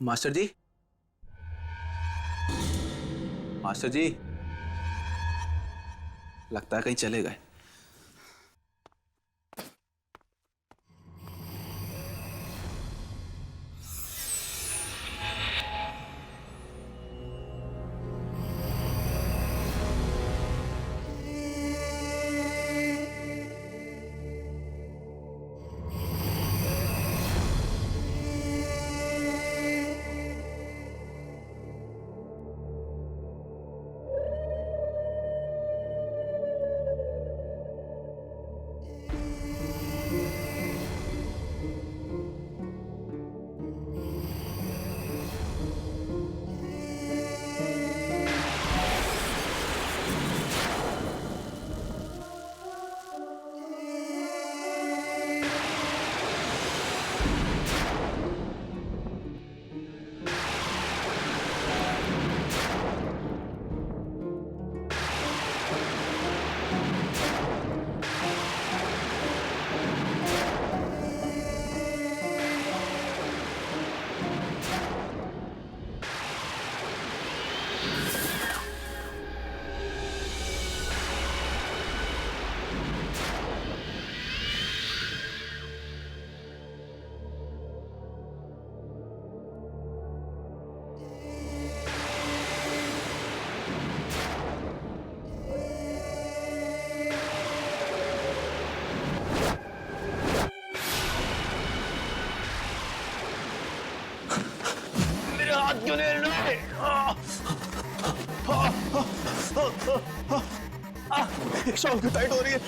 Master जी, master जी, लगता है कहीं चले गए। मेरे हाथ क्यों नहीं हिल रहे? शॉल क्यों टाइट हो रही है?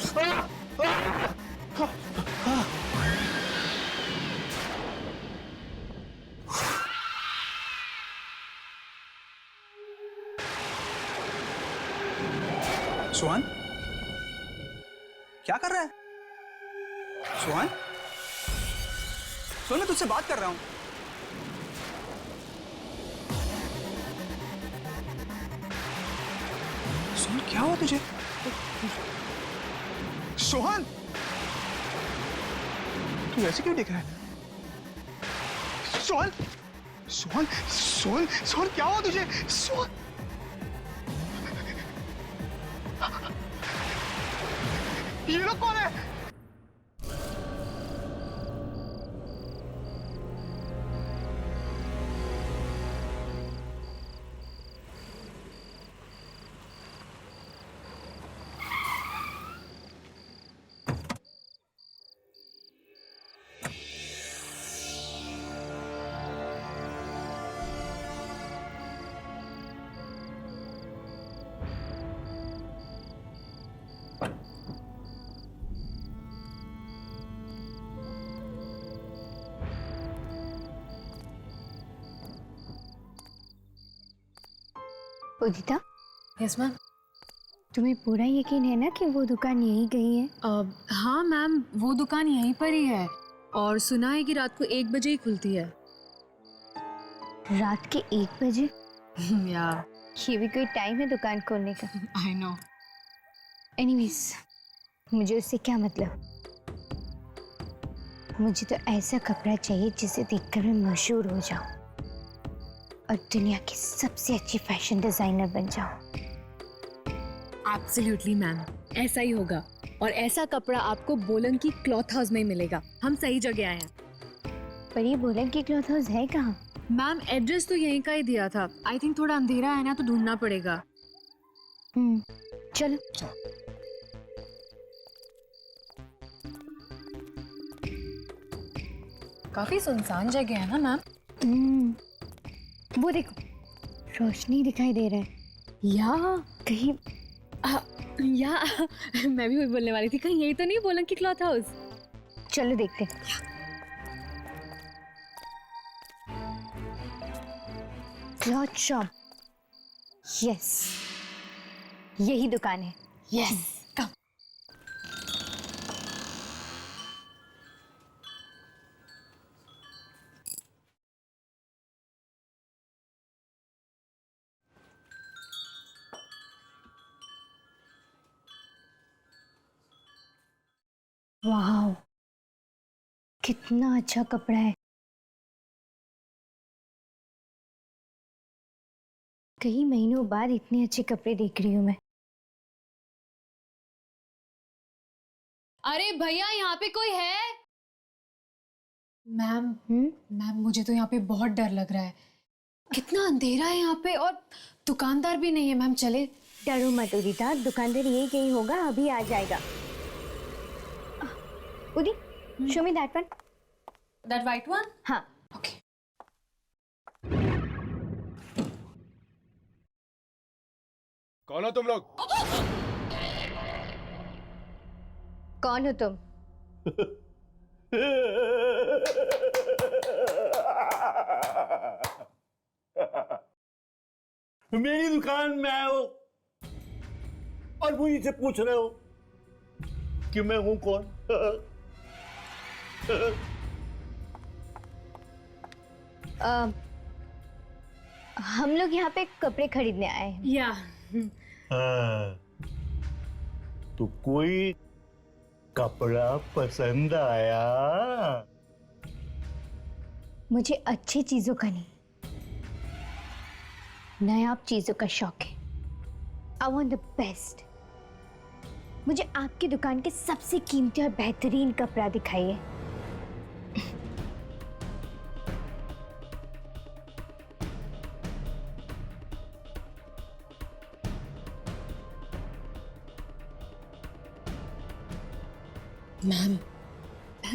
सुहान, क्या कर रहा है? सुहान, सुन, मैं तुझसे बात कर रहा हूं। सुन, क्या हुआ तुझे? सोहन, तू ऐसे क्यों दिख रहा है? सोहन, सोहन, सोहन, सोहन, क्या हुआ तुझे? सोहन, ये लोग कौन है? उदिता, यस मैम। तुम्हें पूरा यकीन है ना कि वो दुकान यहीं गई है? हाँ मैम, वो दुकान यहीं पर ही है और सुना है कि रात को 1 बजे ही खुलती है। रात के 1 बजे? या ये भी कोई टाइम है दुकान खोलने का? I know. एनीवेज, मुझे उससे क्या मतलब? मुझे तो ऐसा कपड़ा चाहिए जिसे देखकर मैं मशहूर हो जाऊं और दुनिया की सबसे अच्छी फैशन डिजाइनर बन जाऊं। एब्सोल्युटली मैम, ऐसा ही होगा और ऐसा कपड़ा आपको बोलन की क्लॉथ हाउस में ही मिलेगा। हम सही जगह आए हैं। पर ये बोलन की क्लॉथ हाउस है कहाँ? मैम एड्रेस तो यहीं का ही दिया था। आई थिंक थोड़ा अंधेरा है ना, तो ढूंढना पड़ेगा। चलो। काफी सुनसान जगह है ना मैम? वो देखो, रोशनी दिखाई दे रहा है। या कहीं या मैं भी वही बोलने वाली थी, कहीं यही तो नहीं बोलन की क्लॉथ हाउस? चलो देखते हैं। क्लॉथ शॉप, यस, यही दुकान है। यस, कम। वाह, कितना अच्छा कपड़ा है। कई महीनों बाद इतने अच्छे कपड़े देख रही हूँ मैं। अरे भैया, यहाँ पे कोई है? मैम मैम, मुझे तो यहाँ पे बहुत डर लग रहा है। कितना अंधेरा है यहाँ पे और दुकानदार भी नहीं है। मैम चले? डरो मत उदिता, दुकानदार ये कहीं होगा, अभी आ जाएगा। उदी, show me that one. That white one? हाँ। ओके। कौन हो तुम लोग? कौन हो तुम? मेरी दुकान में आए हो और मुझे से पूछ रहे हो कि मैं हूं कौन? हम लोग यहाँ पे कपड़े खरीदने आए हैं। या तो कोई कपड़ा पसंद आया? मुझे अच्छी चीजों का नहीं, नायाब चीजों का शौक है। I want the best. मुझे आपकी दुकान के सबसे कीमती और बेहतरीन कपड़ा दिखाइए। मैम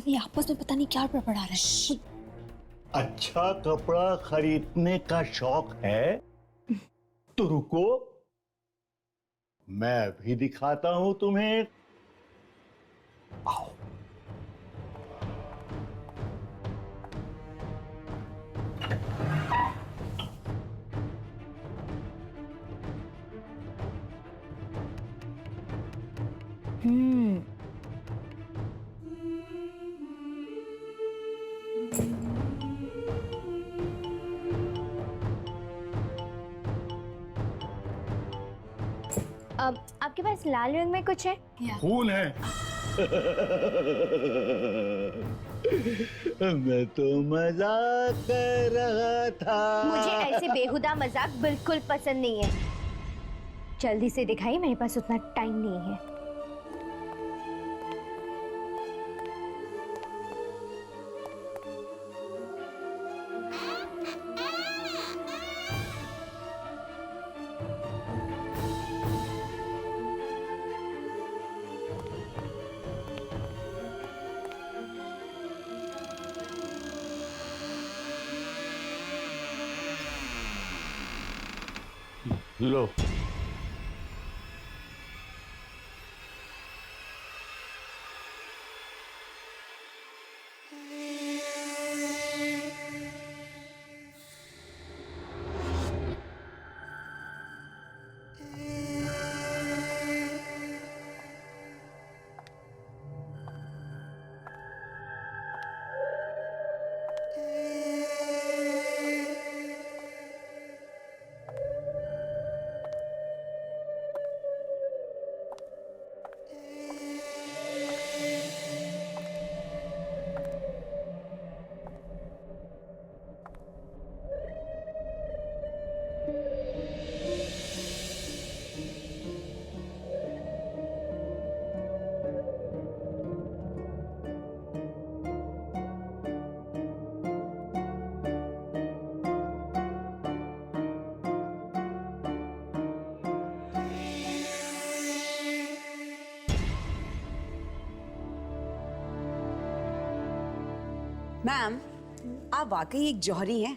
ये आपस में पता नहीं क्या बड़बड़ा रहे हैं। अच्छा कपड़ा खरीदने का शौक है तो रुको, मैं भी दिखाता हूं तुम्हें। आओ। अब आपके पास लाल रंग में कुछ है? खून है। मैं तो मजाक कर रहा था। मुझे ऐसे बेहुदा मजाक बिल्कुल पसंद नहीं है। जल्दी से दिखाइए, मेरे पास उतना टाइम नहीं है। लो। मैम, आप वाकई एक जौहरी हैं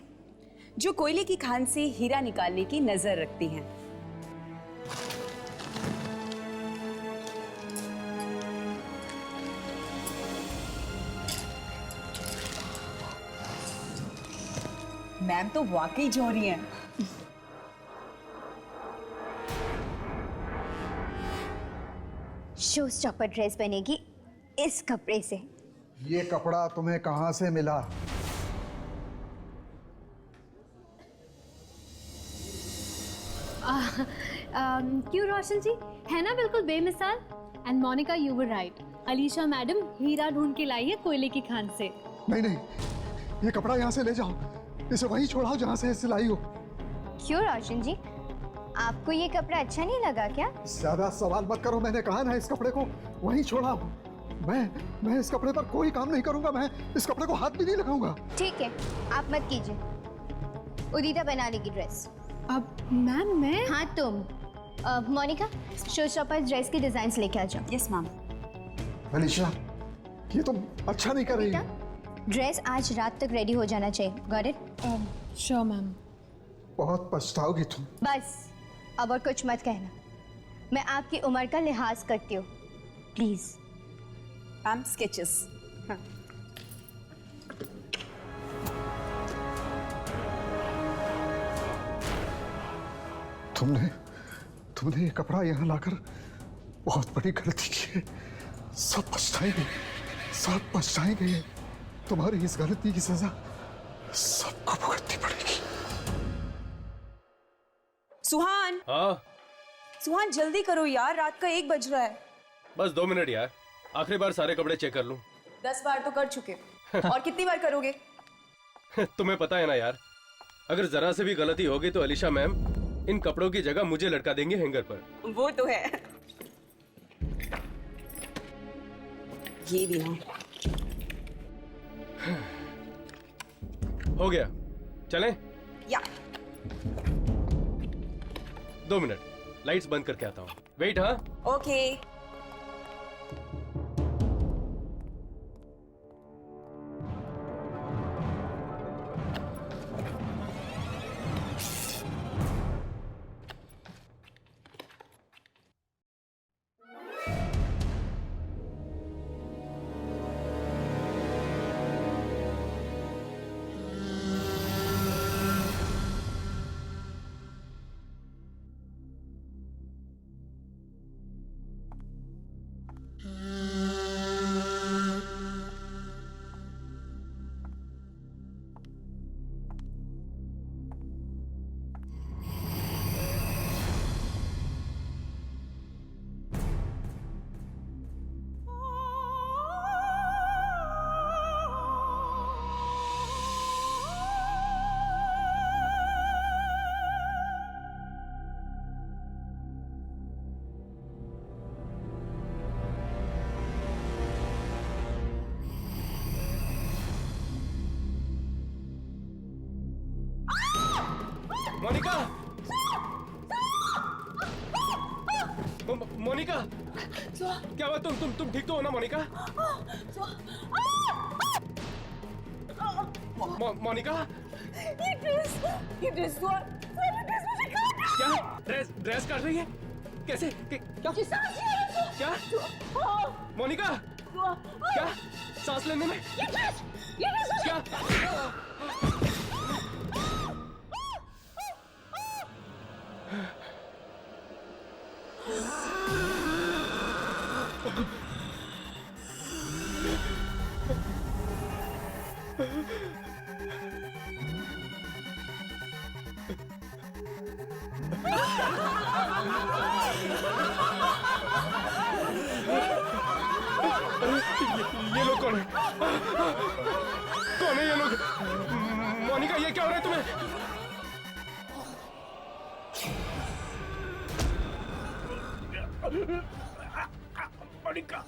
जो कोयले की खान से हीरा निकालने की नजर रखती हैं। मैम तो वाकई जौहरी हैं। शो स्टॉपर ड्रेस बनेगी इस कपड़े से। ये कपड़ा तुम्हें कहाँ से मिला? क्यों रोशन जी, है ना बिल्कुल बेमिसाल। And Monica, you were right. Alisha madam हीरा ढूंढ के लाई है कोयले की खान से। नहीं नहीं, ये कपड़ा यहाँ से ले जाओ, इसे वहीं छोड़ाओ जहाँ से सिलाई हो। क्यों रोशन जी, आपको ये कपड़ा अच्छा नहीं लगा क्या? ज्यादा सवाल मत करो, मैंने कहा ना इस कपड़े को वहीं छोड़ा। मैं इस कपड़े पर कोई काम नहीं करूंगा, मैं इस कपड़े को हाथ भी नहीं लगाऊंगा। ठीक है, आप मत कीजिए। उदिता बना लेगी ड्रेस। अब मैम मैं हाँ तुम। मोनिका, शो स्टॉपर्स ड्रेस की डिजाइन लेके आ जाओ। Yes ma'am. अलीशा, ये तुम अच्छा नहीं कर रही। ड्रेस आज रात तक रेडी हो जाना चाहिए। Got it? Sure ma'am. बहुत पछताओगी तुम। बस अब और कुछ मत कहना। मैं आपकी उम्र का लिहाज करती हूँ, प्लीज। Ma'am sketches. तुमने ये कपड़ा यहाँ लाकर बहुत बड़ी गलती की है। सब पछताएंगे। तुम्हारी इस गलती की सजा सबको भुगतनी पड़ेगी। सुहान, हाँ सुहान जल्दी करो यार, रात का 1 बज रहा है। बस 2 मिनट यार, आखिरी बार सारे कपड़े चेक कर लूं। 10 बार तो कर चुके और कितनी बार करोगे? तुम्हें पता है ना यार, अगर जरा से भी गलती होगी तो अलीशा मैम इन कपड़ों की जगह मुझे लटका देंगे हैंगर पर। वो तो है। ये भी है। हो गया, चलें? या 2 मिनट, लाइट्स बंद करके आता हूँ। वेट। हाँ ओके। मोनिका, मोनिका, क्या हुआ? तुम ठीक तो हो ना मोनिका? मोनिका, ये ड्रेस मुझे क्या ड्रेस काट रही है? कैसे? क्या मोनिका, क्या सांस लेने में? क्या? ये लोग कौन है? कौन है ये लोग? मोनिका, ये क्या हो रहा है तुम्हें? मोनिका,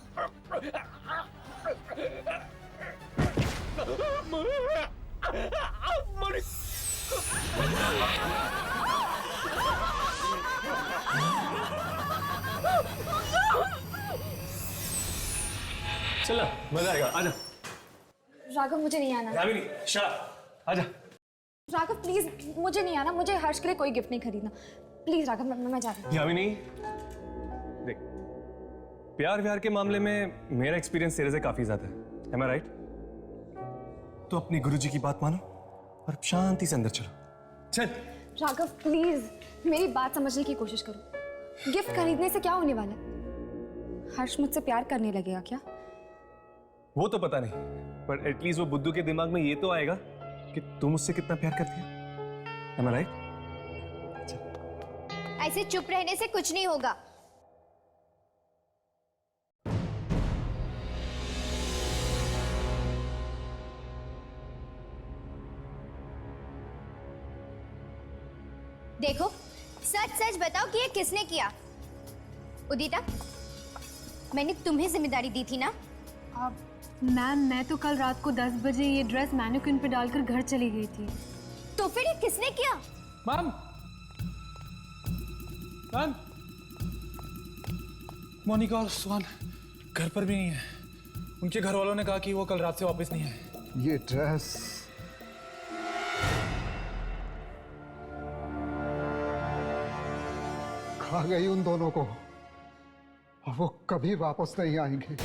चला मजा आएगा, आजा। राघव मुझे नहीं आना। यामिनी, शट, आजा। राघव प्लीज मुझे नहीं आना, मुझे हर्ष के लिए कोई गिफ्ट नहीं खरीदना। प्लीज राघव, मैं जा रही हूँ। यामिनी, देख, प्यार व्यार के मामले में मेरा एक्सपीरियंस तेरे से काफी ज्यादा है। Am I right? तो अपनी गुरुजी की बात मानो और शांति से अंदर चलो। चल। राघव प्लीज मेरी बात समझने की कोशिश करो। गिफ्ट खरीदने से क्या होने वाला है? हर्ष मुझसे प्यार करने लगेगा क्या? वो तो पता नहीं, पर एटलीस्ट वो बुद्धू के दिमाग में ये तो आएगा कि तुम मुझसे कितना प्यार करती है। Am I right? ऐसे चुप रहने से कुछ नहीं होगा। देखो, सच सच बताओ कि ये किसने किया? उदिता, मैंने तुम्हें जिम्मेदारी दी थी ना? मैम मैं तो कल रात को 10 बजे ये ड्रेस मैनिक्विन पे डालकर घर चली गई थी। तो फिर ये किसने किया? मैम, मैम, मोनिका और सुहान घर पर भी नहीं है। उनके घर वालों ने कहा कि वो कल रात से वापस नहीं है। ये ड्रेस खा गई उन दोनों को और वो कभी वापस नहीं आएंगे।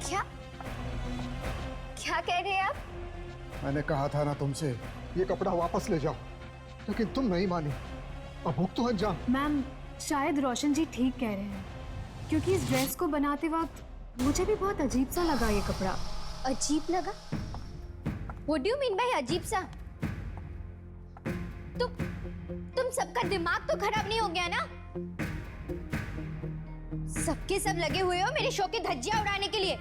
क्या क्या कह रहे हैं आप? मैंने कहा था ना तुमसे ये कपड़ा वापस ले जाओ, लेकिन तुम नहीं मानी। अब भुगतो अंजाम। मैम शायद रोशन जी ठीक कह रहे हैं, क्योंकि इस ड्रेस को बनाते वक्त मुझे भी बहुत अजीब सा लगा ये कपड़ा। अजीब लगा? What do you mean by अजीब सा? तुम सबका दिमाग तो खराब नहीं हो गया ना? सबके सब लगे हुए हो मेरे शो के धज्जियां उड़ाने के लिए।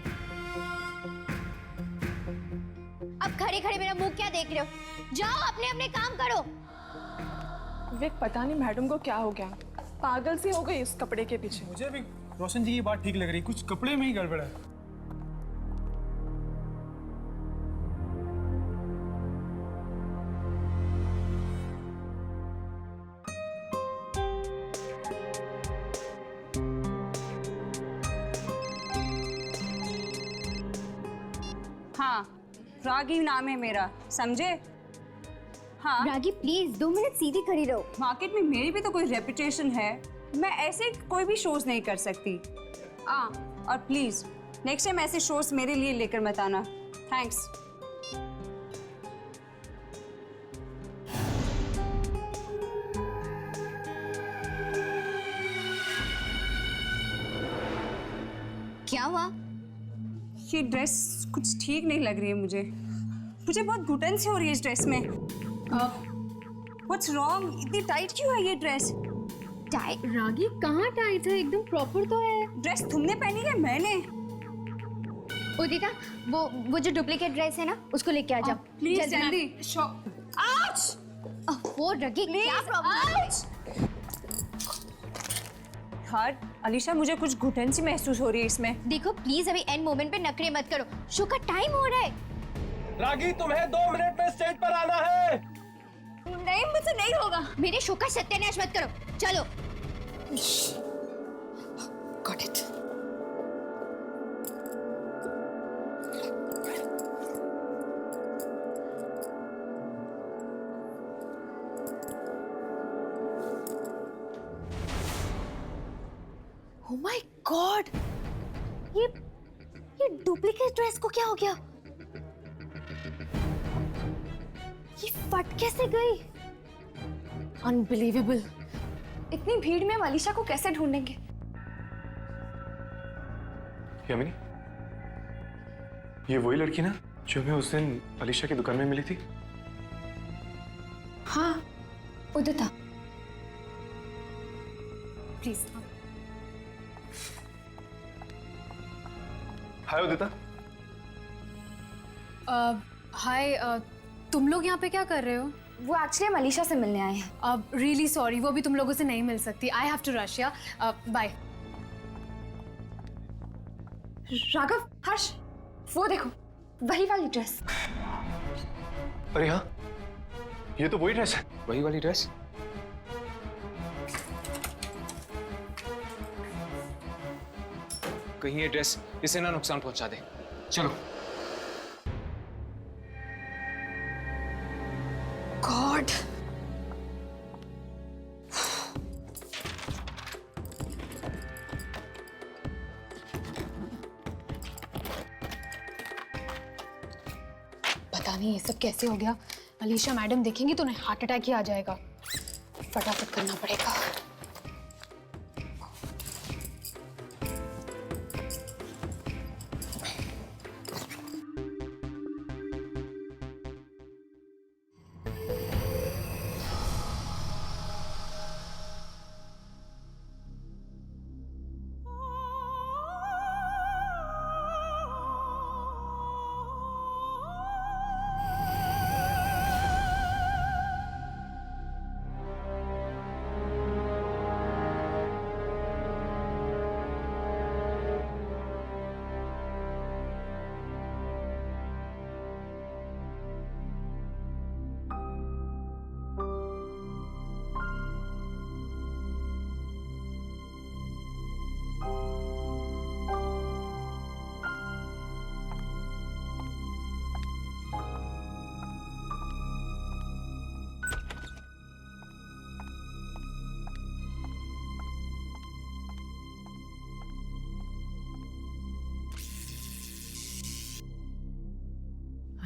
अब खड़े खड़े मेरा मुंह क्या देख रहे हो? जाओ अपने अपने काम करो। विक, पता नहीं मैडम को क्या हो गया, पागल सी हो गई इस कपड़े के पीछे। मुझे भी रोशन जी की बात ठीक लग रही, कुछ कपड़े में ही गड़बड़ है। हाँ, रागी नाम है मेरा, समझे? हाँ, रागी प्लीज 2 मिनट सीधी खड़ी रहो। मार्केट में मेरी भी तो कोई रेपुटेशन है, मैं ऐसे कोई भी शोज नहीं कर सकती। और प्लीज नेक्स्ट टाइम ऐसे शोज मेरे लिए लेकर मत आना। थैंक्स। क्या हुआ? ये ड्रेस कुछ ठीक नहीं लग रही है मुझे बहुत घुटन सी हो रही है इस ड्रेस में। What's wrong? इतनी टाइट क्यों है ये ड्रेस? टाइट? रागी कहाँ टाइट है, एकदम प्रॉपर तो है। ड्रेस तुमने पहनी है? मैंने? उदिता, वो जो डुप्लीकेट ड्रेस है ना, उसको लेके आ जाओ प्लीज जल्दी। आउच! वो रगी, क्या प्रॉब्लम है? यार अलीशा, मुझे कुछ घुटन सी महसूस हो रही है इसमें। देखो प्लीज अभी एंड मोमेंट पे नखरे मत करो, शो का टाइम हो रहा है। रागी तुम्हें 2 मिनट में स्टेज पर आना है। नहीं, मुझसे नहीं होगा। मेरे शो का सत्यानाश मत करो, चलो। Got it. Oh my God! ये डुप्लीकेट ड्रेस को क्या हो गया? ये फट कैसे गई? अनबिलीवेबल। इतनी भीड़ में हम अलीशा को कैसे ढूंढेंगे? यामिनी, ये वही लड़की ना जो हमें उस दिन अलीशा की दुकान में मिली थी? हाँ, उदिता प्लीज। हाय उदिता। हाय, तुम लोग यहाँ पे क्या कर रहे हो? वो एक्चुअली हम अलीशा से मिलने आए हैं। अब रियली सॉरी, वो भी तुम लोगों से नहीं मिल सकती। I have to rush. या बाय। राघव, हर्ष, वो देखो, वही वाली ड्रेस। अरे हाँ, ये तो वही ड्रेस है। वही वाली ड्रेस। कहीं ये ड्रेस इसे ना नुकसान पहुंचा दे। चलो। गॉड, पता नहीं ये सब कैसे हो गया। अलीशा मैडम देखेंगी तो उन्हें हार्ट अटैक ही आ जाएगा। फटाफट करना पड़ेगा।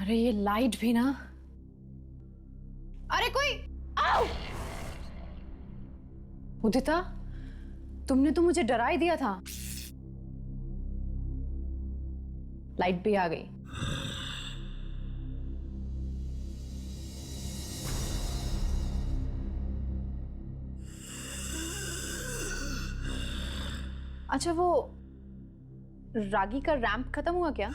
अरे ये लाइट भी ना। अरे कोई आओ। उदिता, तुमने तो मुझे डरा ही दिया था। लाइट भी आ गई। अच्छा, वो रागी का रैंप खत्म हुआ क्या?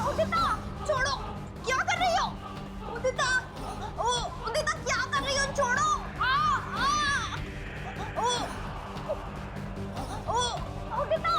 उदिता, छोड़ो, क्या कर रही हो? उदिता, उदिता क्या कर रही हो? छोड़ो। उदिता,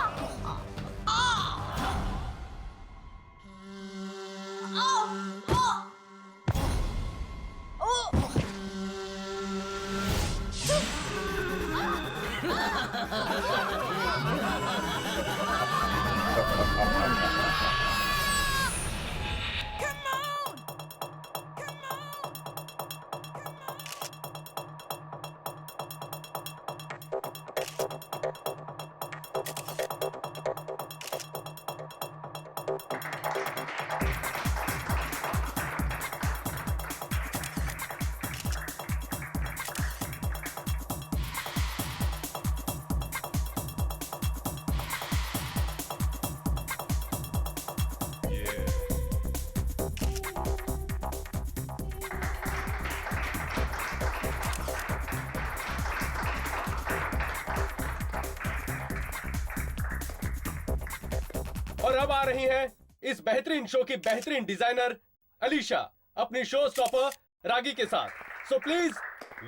और अब आ रही हैं इस बेहतरीन शो की बेहतरीन डिजाइनर अलीशा अपनी शो स्टॉपर रागी के साथ। So please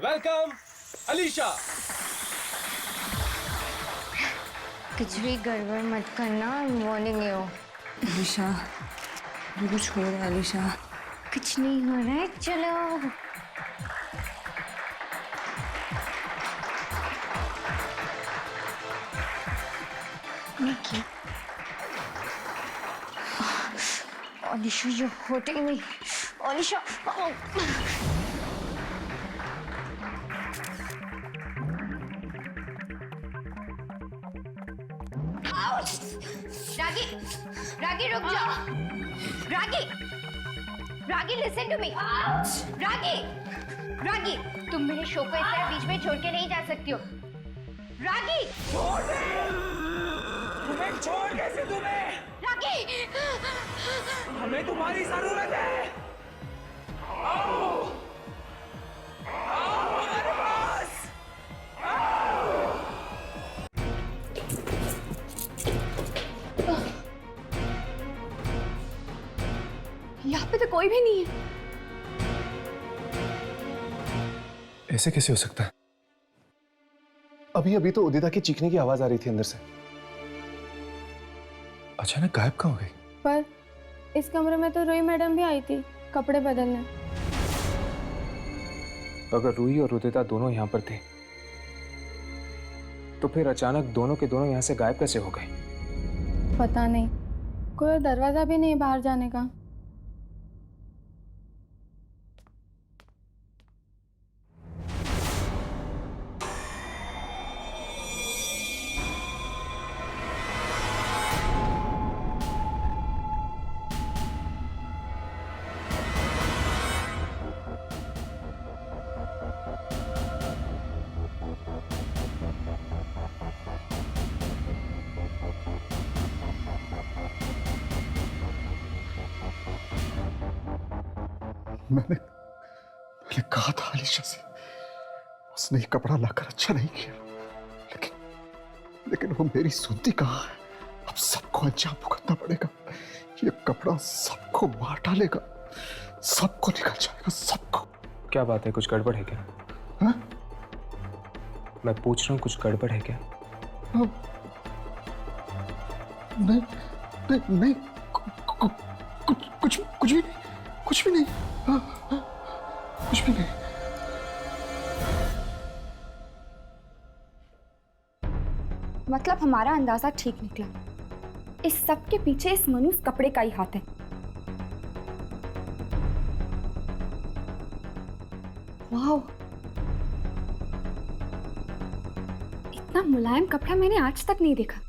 welcome Alisha. कुछ भी गड़बड़ मत करना, वार्निंग यू। अलीशा, कुछ हो रहा है अलीशा? कुछ नहीं हो रहा है, चलो। निकी, अलीशा ये होते ही नहीं। अलीशा, रागी, रागी रुक जाओ। रागी, रागी लिसन टू मी। रागी, रागी, तुम मेरे शो को इस तरह बीच में छोड़ के नहीं जा सकती हो। रागी, तुम्हें छोड़ कैसे तुम्हें? रागी, हमें तुम्हारी जरूरत है। आओ, आओ हमारे पास। यहाँ पे तो कोई भी नहीं है। ऐसे कैसे हो सकता है? अभी अभी तो उदिता की चीखने की आवाज आ रही थी अंदर से, अचानक गायब कहाँ हो गई? पर इस कमरे में तो रूही मैडम भी आई थी कपड़े बदलने। तो अगर रूही और उदिता दोनों यहाँ पर थे तो फिर अचानक दोनों के दोनों यहाँ से गायब कैसे हो गए? पता नहीं, कोई दरवाजा भी नहीं बाहर जाने का। मैंने कहा था अलीशा से, उसने ये कपड़ा लाकर अच्छा नहीं किया, लेकिन वो मेरी सुनती कहाँ है। अब सबको अंजाम भुगतना पड़ेगा। ये कपड़ा सबको मार डालेगा, सबको निकल जाएगा, सबको। क्या बात है, कुछ गड़बड़ है क्या? हा? मैं पूछ रहा हूँ, कुछ गड़बड़ है क्या? नहीं नहीं नहीं, कुछ भी नहीं, कुछ भी नहीं, कुछ भी नहीं। मतलब हमारा अंदाजा ठीक निकला। इस सब के पीछे इस मनुष्य कपड़े का ही हाथ है। वाह, मुलायम कपड़ा मैंने आज तक नहीं देखा।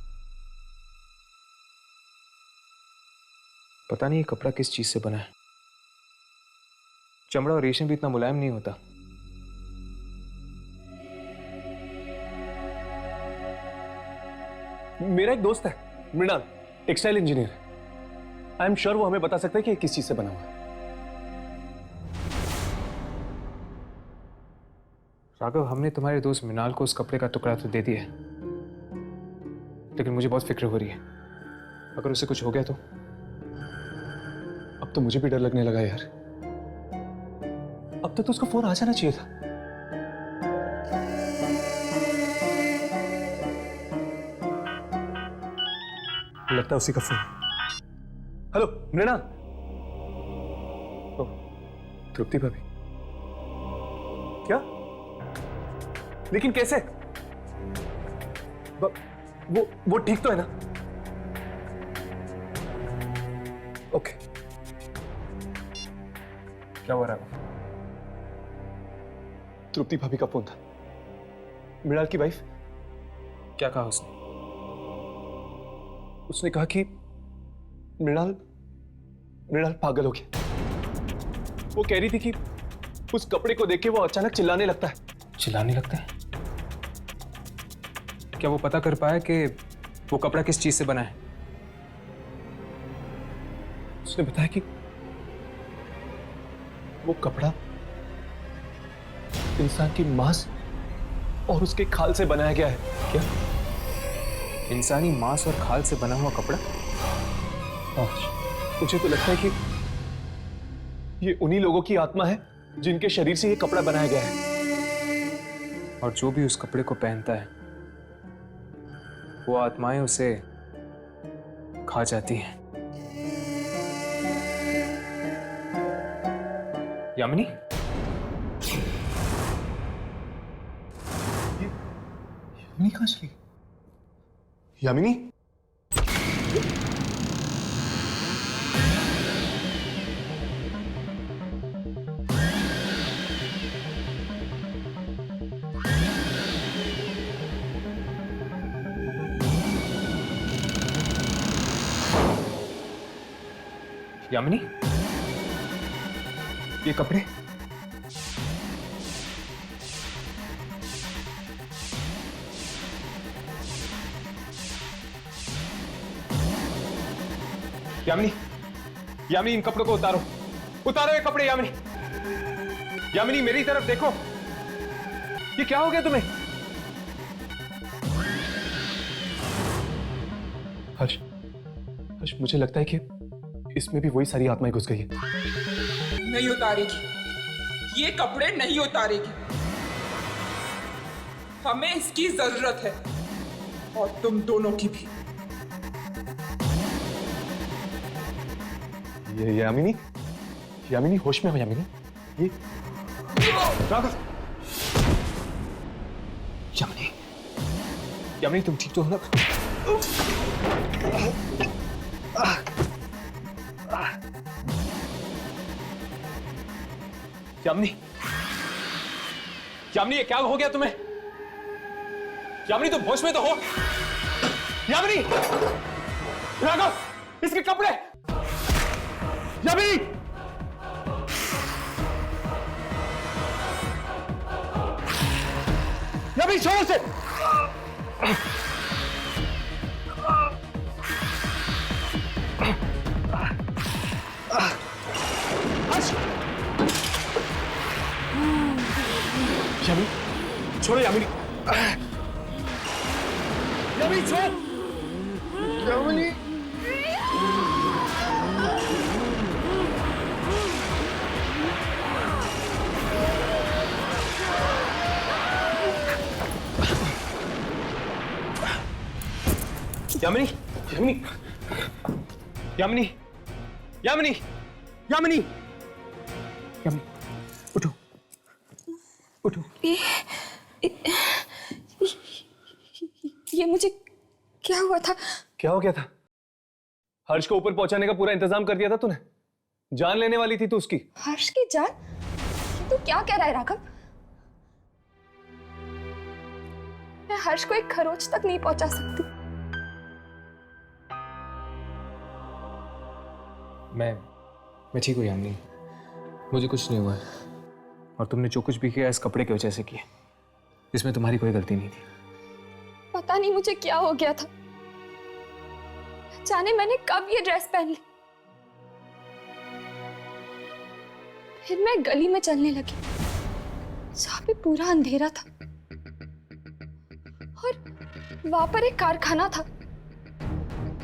पता नहीं ये कपड़ा किस चीज से बना है। चमड़ा और रेशम भी इतना मुलायम नहीं होता। मेरा एक दोस्त है Mrinal, textile engineer. I am sure वो हमें बता सकता है कि ये किस चीज से बना हुआ है। राघव, हमने तुम्हारे दोस्त मृणाल को उस कपड़े का टुकड़ा तो दे दिया है, लेकिन मुझे बहुत फिक्र हो रही है। अगर उसे कुछ हो गया तो? अब तो मुझे भी डर लगने लगा यार। अब तक तो उसका फोन आ जाना चाहिए था। लगता है उसी का फोन। हेलो मृणाल। ओह, तृप्ति भाभी। क्या? लेकिन कैसे? वो ठीक तो है ना? ओके। क्या हो रहा है? तृप्ति भाभी का फोन था, मृणाल की वाइफ। क्या कहा उसने? उसने कहा कि मृणाल पागल हो गया। वो कह रही थी कि उस कपड़े को देख के वो अचानक चिल्लाने लगता है। चिल्लाने लगता है? क्या वो पता कर पाया कि वो कपड़ा किस चीज से बना है? उसने बताया कि वो कपड़ा इंसान की मांस और उसके खाल से बनाया गया है। क्या? इंसानी मांस और खाल से बना हुआ कपड़ा? हाँ, मुझे तो लगता है कि ये उन्हीं लोगों की आत्मा है जिनके शरीर से ये कपड़ा बनाया गया है। और जो भी उस कपड़े को पहनता है, वो आत्माएं उसे खा जाती हैं। यामिनी? यामिनी कहाँ चली? यामिनी? यामिनी? ये कपड़े? यामिनी, यामिनी इन कपड़ों को उतारो, उतारो ये कपड़े। यामिनी, यामिनी मेरी तरफ देखो। ये क्या हो गया तुम्हें? हर्ष, हर्ष मुझे लगता है कि इसमें भी वही सारी आत्माएं घुस गई है। नहीं उतारेगी, ये कपड़े नहीं उतारेगी। हमें इसकी जरूरत है, और तुम दोनों की भी। ये यामिनी, यामिनी होश में हो यामिनी। ये राघव। यामिनी, यामिनी तुम ठीक तो हो ना? यामिनी, यामिनी ये क्या हो गया तुम्हें? यामिनी तुम होश में तो हो? यामिनी, राघव इसके कपड़े। यामिनी, यामिनी जोर से। यामिनी छोड़ो, यामिनी, यामिनी छोड़, यामिनी। यामिनी, यामिनी, यामिनी, यामिनी, यामिनी, यामिनी, उठो, उठो। ये मुझे क्या हुआ था? क्या हो गया था? हर्ष को ऊपर पहुंचाने का पूरा इंतजाम कर दिया था तूने। जान लेने वाली थी तू उसकी। हर्ष की जान? ये तू क्या कह रहा है राघव? मैं हर्ष को एक खरोच तक नहीं पहुंचा सकती। मैं ठीक हूँ यामिनी, मुझे कुछ नहीं हुआ है। और तुमने जो कुछ भी किया इस कपड़े की वजह से किया, इसमें तुम्हारी कोई गलती नहीं थी। पता नहीं मुझे क्या हो गया था, जाने मैंने कब ये ड्रेस पहन ली। फिर मैं गली में चलने लगी जहाँ पे पूरा अंधेरा था और वहां पर एक कारखाना था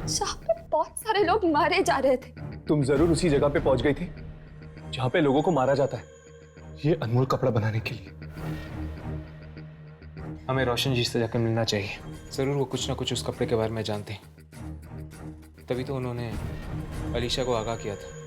जहाँ पे बहुत सारे लोग मारे जा रहे थे। तुम जरूर उसी जगह पे पहुंच गई थी जहां पे लोगों को मारा जाता है, ये अनमोल कपड़ा बनाने के लिए। हमें रोशन जी से जाकर मिलना चाहिए। जरूर वो कुछ ना कुछ उस कपड़े के बारे में जानते हैं, तभी तो उन्होंने अलीशा को आगाह किया था।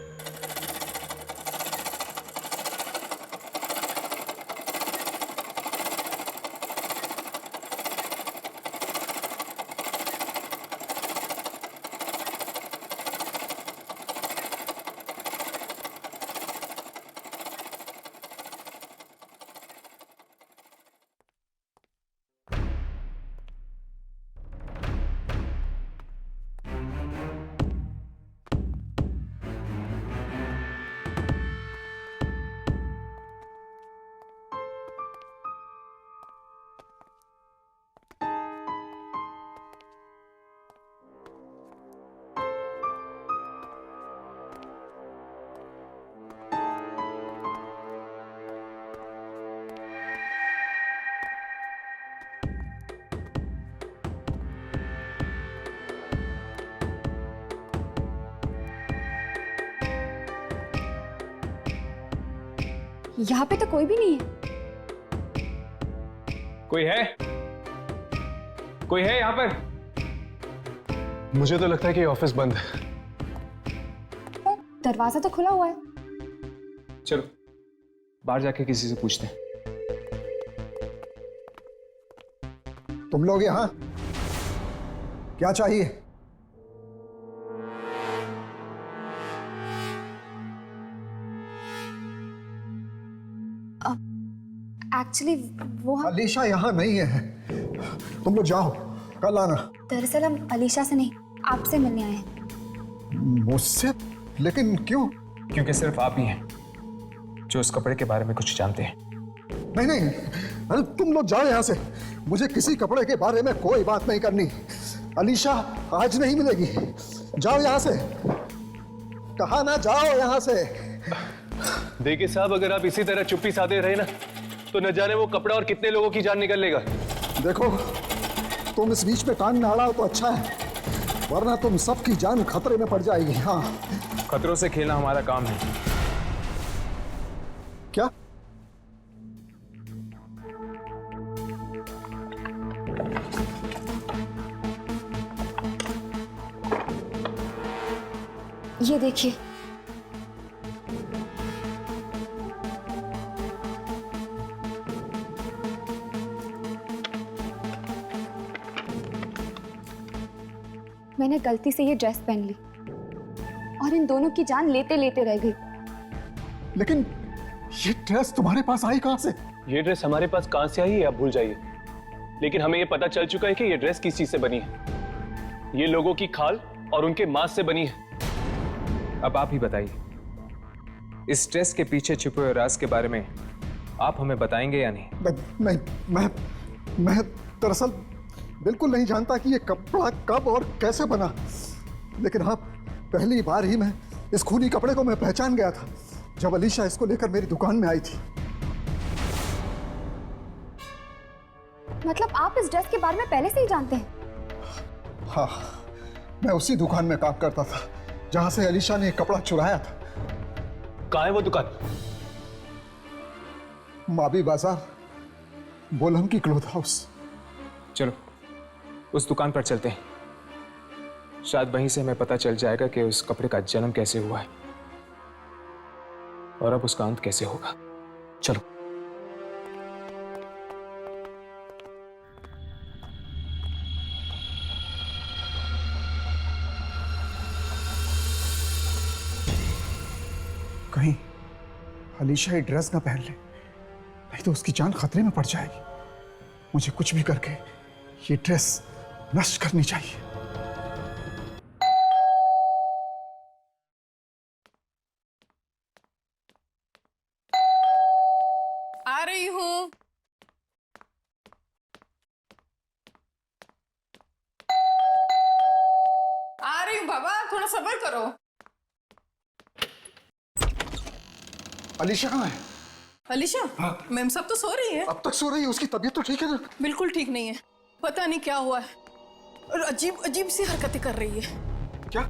यहाँ पे तो कोई भी नहीं है। कोई है? कोई है यहाँ पर? मुझे तो लगता है कि ऑफिस बंद है। पर दरवाजा तो खुला हुआ है। चलो बाहर जाके किसी से पूछते हैं। तुम लोग यहाँ क्या चाहिए? एक्चुअली वो हम अलीशा यहाँ नहीं है, तुम लोग जाओ, कल आना। दरअसल हम अलीशा से नहीं आपसे मिलने आए हैं। मुझसे? लेकिन क्यों? क्योंकि सिर्फ आप ही हैं जो उस कपड़े के बारे में कुछ जानते हैं। नहीं नहीं, अरे तुम लोग जाओ यहाँ से, मुझे किसी कपड़े के बारे में कोई बात नहीं करनी। अलीशा आज नहीं मिलेगी, जाओ यहाँ से, कहा ना जाओ यहाँ से। देखिए साहब, अगर आप इसी तरह चुप्पी साधे रहे ना तो न जाने वो कपड़ा और कितने लोगों की जान निकल लेगा। देखो, तुम इस बीच में कान न अड़ाओ तो अच्छा है, वरना तुम सबकी जान खतरे में पड़ जाएगी। हाँ, खतरों से खेलना हमारा काम है। क्या? ये देखिए, मैंने गलती से ये ड्रेस पहन ली और इन दोनों की जान लेते लेते रह गई। लेकिन ये ड्रेस तुम्हारे पास आई कहां से? ये ड्रेस हमारे पास कहां से आई है आप भूल जाइए, लेकिन हमें ये पता चल चुका है कि ये ड्रेस किस चीज से बनी है। ये लोगों की खाल और उनके मांस से बनी है। अब आप ही बताइए, इस ड्रेस के पीछे छुपे हुए राज के बारे में आप हमें बताएंगे या नहीं? नहीं, मैं दरअसल बिल्कुल नहीं जानता कि ये कपड़ा कब और कैसे बना, लेकिन हाँ, पहली बार ही मैं इस खूनी कपड़े को मैं पहचान गया था जब अलीशा इसको लेकर मेरी दुकान में आई थी। मतलब आप इस ड्रेस के बारे में पहले से ही जानते हैं? हाँ, मैं उसी दुकान में काम करता था जहां से अलीशा ने कपड़ा चुराया था। कहाँ है वो दुकान? माबी बाजार, बोलम की क्लोथ हाउस। चलो उस दुकान पर चलते हैं, शायद वहीं से हमें पता चल जाएगा कि उस कपड़े का जन्म कैसे हुआ है और अब उसका अंत कैसे होगा। चलो। कहीं अलीशा ये ड्रेस ना पहन ले, नहीं तो उसकी जान खतरे में पड़ जाएगी। मुझे कुछ भी करके ये ड्रेस नष्ट करनी चाहिए। आ रही हूँ। आ रही हूँ बाबा, थोड़ा सब्र करो। अलीशा कहाँ है? अलीशा, मैम सब तो सो रही है। अब तक सो रही है? उसकी तबीयत तो ठीक है ना? बिल्कुल ठीक नहीं है, पता नहीं क्या हुआ है और अजीब अजीब सी हरकतें कर रही है। क्या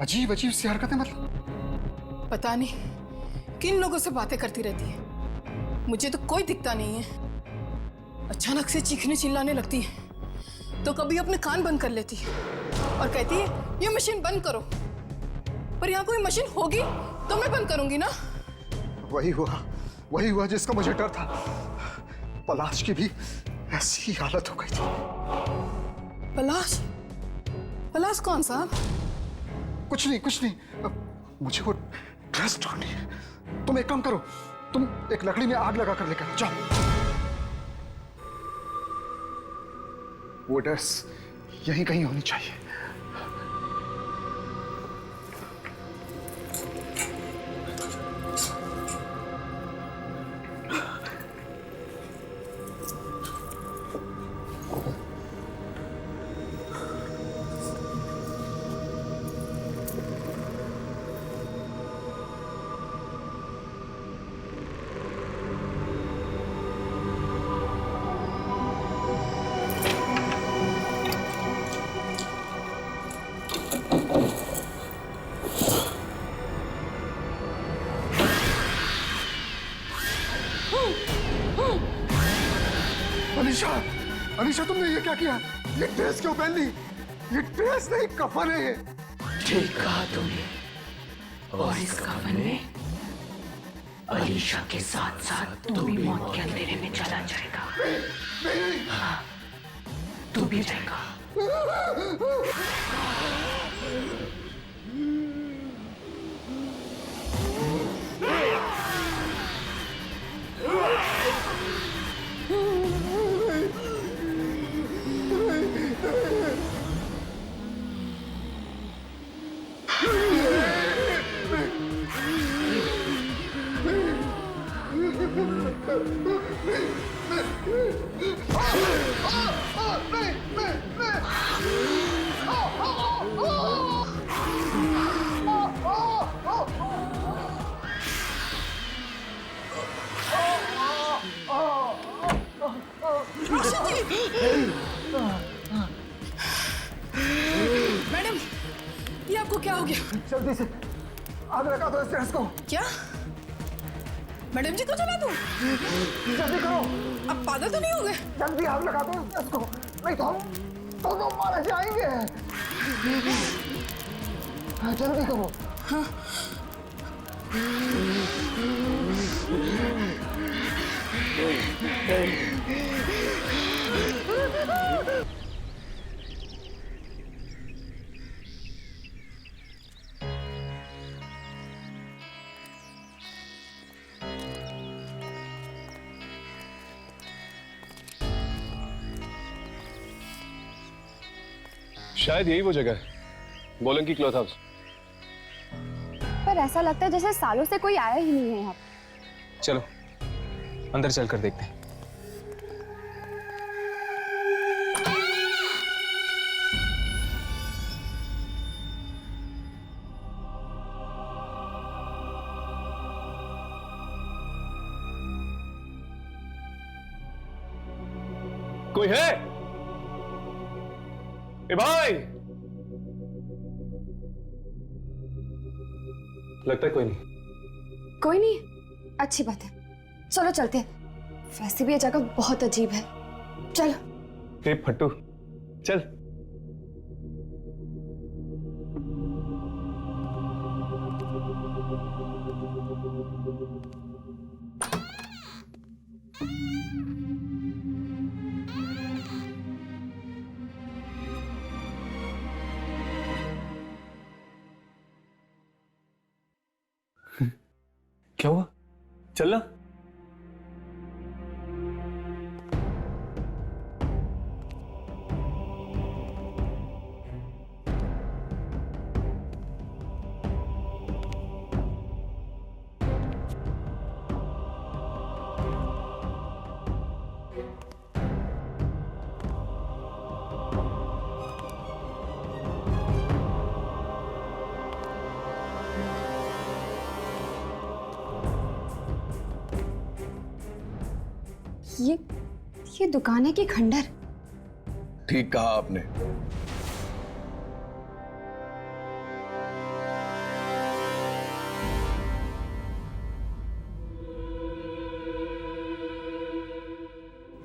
अजीब अजीब सी हरकतें? मतलब पता नहीं किन लोगों से बातें करती रहती है, मुझे तो कोई दिखता नहीं है। अचानक से चीखने चिल्लाने लगती है, तो कभी अपने कान बंद कर लेती है और कहती है ये मशीन बंद करो। पर यहाँ कोई मशीन होगी तो मैं बंद करूंगी ना। वही हुआ जिसका मुझे डर था। पलाश की भी ऐसी ही हालत हो गई थी। पलाश? पलाश कौन साहब? कुछ नहीं। अब मुझे वो ड्रेस ढूंढनी है। तुम एक काम करो, तुम एक लकड़ी में आग लगा कर लेकर जाओ। वो ड्रेस यहीं कहीं होनी चाहिए। अलीशा, तुमने ये क्या किया? ये ड्रेस क्यों पहन ली? ये ड्रेस नहीं, कफन है। ठीक कहा तुमने। और इस कफन में अलीशा के साथ साथ तू भी मौत के अंधेरे में चला जाएगा। हाँ, तू भी जाएगा। मैडम, ये आपको क्या हो गया? जल्दी से आग लगा दो इस ड्रेस को। क्या? मैडम जी को जला दूं? जल्दी करो। अब पागल तो नहीं हो गए? जल्दी आग लगा दो इस ड्रेस को, नहीं तो हम दोनों मारे जाएंगे। जल्दी करो। हाँ। शायद यही वो जगह है, बोलंकी क्लॉथ हाउस। पर ऐसा लगता है जैसे सालों से कोई आया ही नहीं है यहाँ। चलो अंदर चलकर देखते हैं। कोई है? ए भाई, लगता है कोई नहीं। कोई नहीं? अच्छी बात है, चलो चलते हैं। वैसे भी ये जगह बहुत अजीब है, चलो। ए फट्टू, चल। क्या हुआ? चलना। ये दुकान है कि खंडर? ठीक कहा आपने।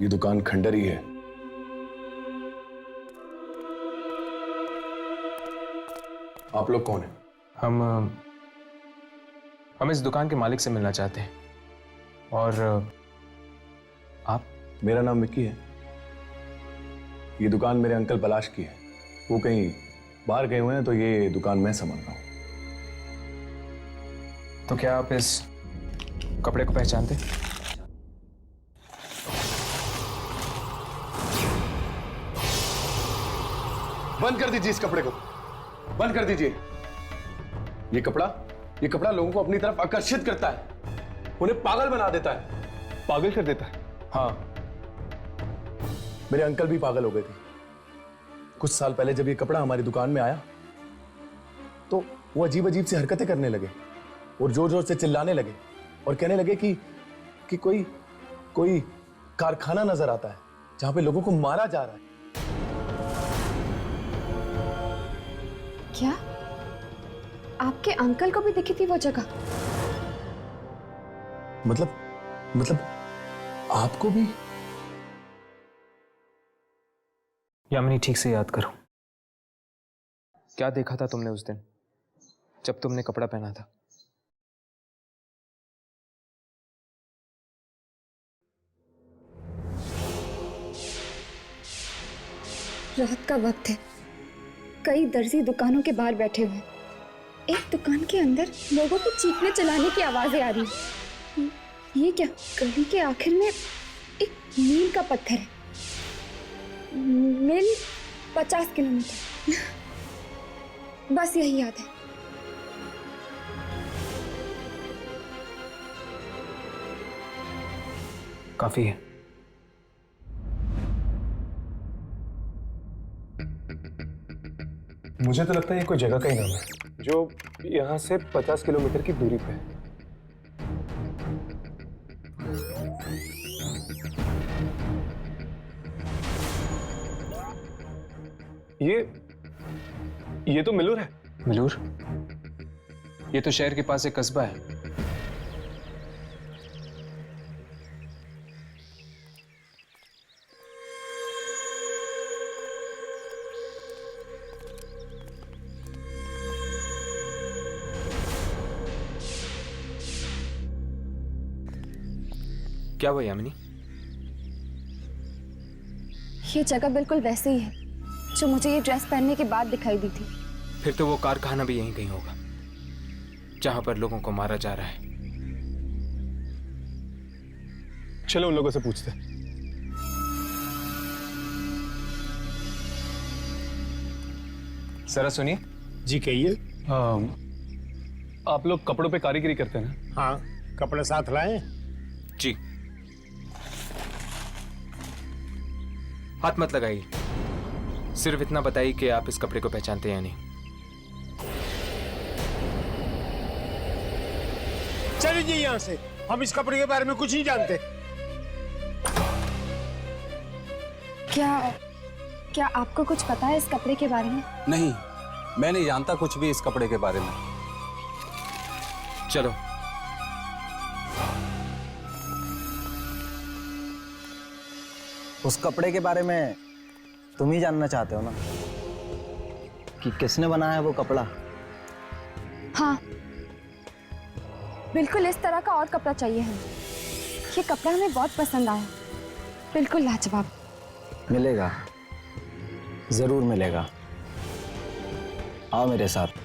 ये दुकान खंडर ही है। आप लोग कौन हैं? हम इस दुकान के मालिक से मिलना चाहते हैं। और आप? मेरा नाम विक्की है। ये दुकान मेरे अंकल पलाश की है। वो कहीं बाहर गए हुए हैं तो ये दुकान मैं संभाल रहा हूं। तो क्या आप इस कपड़े को पहचानते? बंद कर दीजिए इस कपड़े को, बंद कर दीजिए। ये कपड़ा लोगों को अपनी तरफ आकर्षित करता है, उन्हें पागल बना देता है। पागल कर देता है? हाँ, मेरे अंकल भी पागल हो गए थे। कुछ साल पहले जब ये कपड़ा हमारी दुकान में आया तो वो अजीब अजीब सी हरकतें करने लगे और जोर जोर से चिल्लाने लगे और कहने लगे कि कोई कारखाना नजर आता है जहां पे लोगों को मारा जा रहा है। क्या आपके अंकल को भी दिखी थी वो जगह? मतलब आपको भी? यामिनी, ठीक से याद करो, क्या देखा था तुमने उस दिन जब तुमने कपड़ा पहना था? रात का वक्त है, कई दर्जी दुकानों के बाहर बैठे हुए। एक दुकान के अंदर लोगों की चीखने चिल्लाने की आवाजें आ रही हैं। ये क्या? गली के आखिर में एक मील का पत्थर है। मील 50 किलोमीटर, बस यही याद है। काफी है। मुझे तो लगता है ये कोई जगह का ही नाम है जो यहां से 50 किलोमीटर की दूरी पे है। ये तो मिलूर है। मिलूर? ये तो शहर के पास एक कस्बा है। क्या हुआ यामिनी? ये जगह बिल्कुल वैसे ही है जो मुझे ये ड्रेस पहनने के बाद दिखाई दी थी। फिर तो वो कारखाना भी यहीं कहीं होगा जहां पर लोगों को मारा जा रहा है। चलो उन लोगों से पूछते हैं। जरा सुनिए। जी कहिए। आप लोग कपड़ों पे कारीगरी करते हैं ना? हाँ, कपड़े साथ लाए? जी। हाथ मत लगाइए, सिर्फ इतना बताइए कि आप इस कपड़े को पहचानते हैं या नहीं। चलिए जी यहाँ से, हम इस कपड़े के बारे में कुछ नहीं जानते। क्या आपको कुछ पता है इस कपड़े के बारे में? नहीं, मैं नहीं जानता कुछ भी इस कपड़े के बारे में। चलो। उस कपड़े के बारे में तुम ही जानना चाहते हो ना, कि किसने बनाया है वो कपड़ा? हाँ, बिल्कुल इस तरह का और कपड़ा चाहिए हमें। ये कपड़ा हमें बहुत पसंद आया, बिल्कुल लाजवाब। मिलेगा, जरूर मिलेगा। आओ मेरे साथ।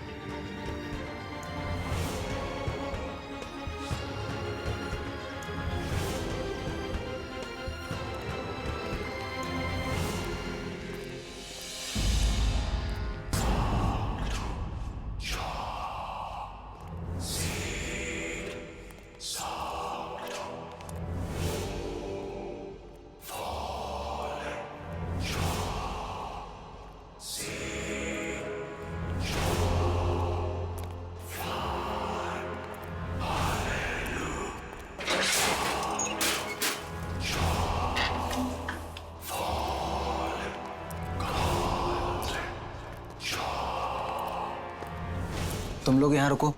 तुम लोग यहाँ रुको,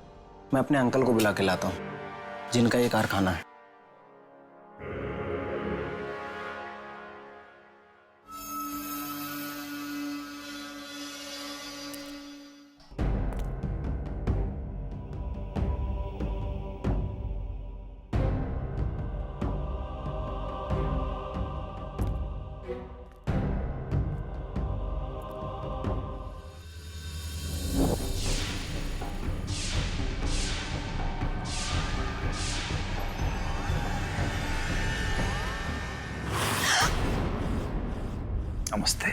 मैं अपने अंकल को बुला के लाता हूँ जिनका ये कारखाना है। नमस्ते।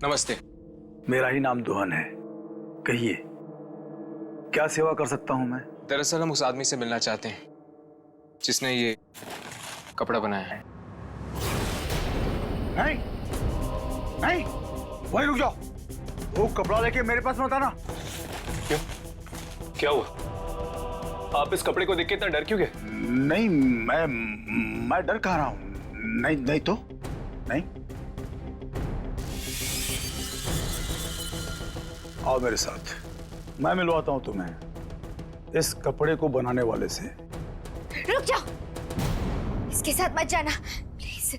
नमस्ते। मेरा ही नाम दुहन है। कहिए, क्या सेवा कर सकता हूं मैं? दरअसल हम उस आदमी से मिलना चाहते हैं जिसने ये कपड़ा बनाया है। नहीं, नहीं, वहीं रुक जाओ। वो कपड़ा लेके मेरे पास मत आना। क्यों? क्या हुआ? आप इस कपड़े को देख के इतना डर क्यों गए? नहीं, मैं डर कहाँ रहा हूं? नहीं, नहीं तो नहीं। आओ मेरे साथ, मैं मिलवाता हूं तुम्हें इस कपड़े को बनाने वाले से। रुक जाओ, इसके साथ मत जाना प्लीज।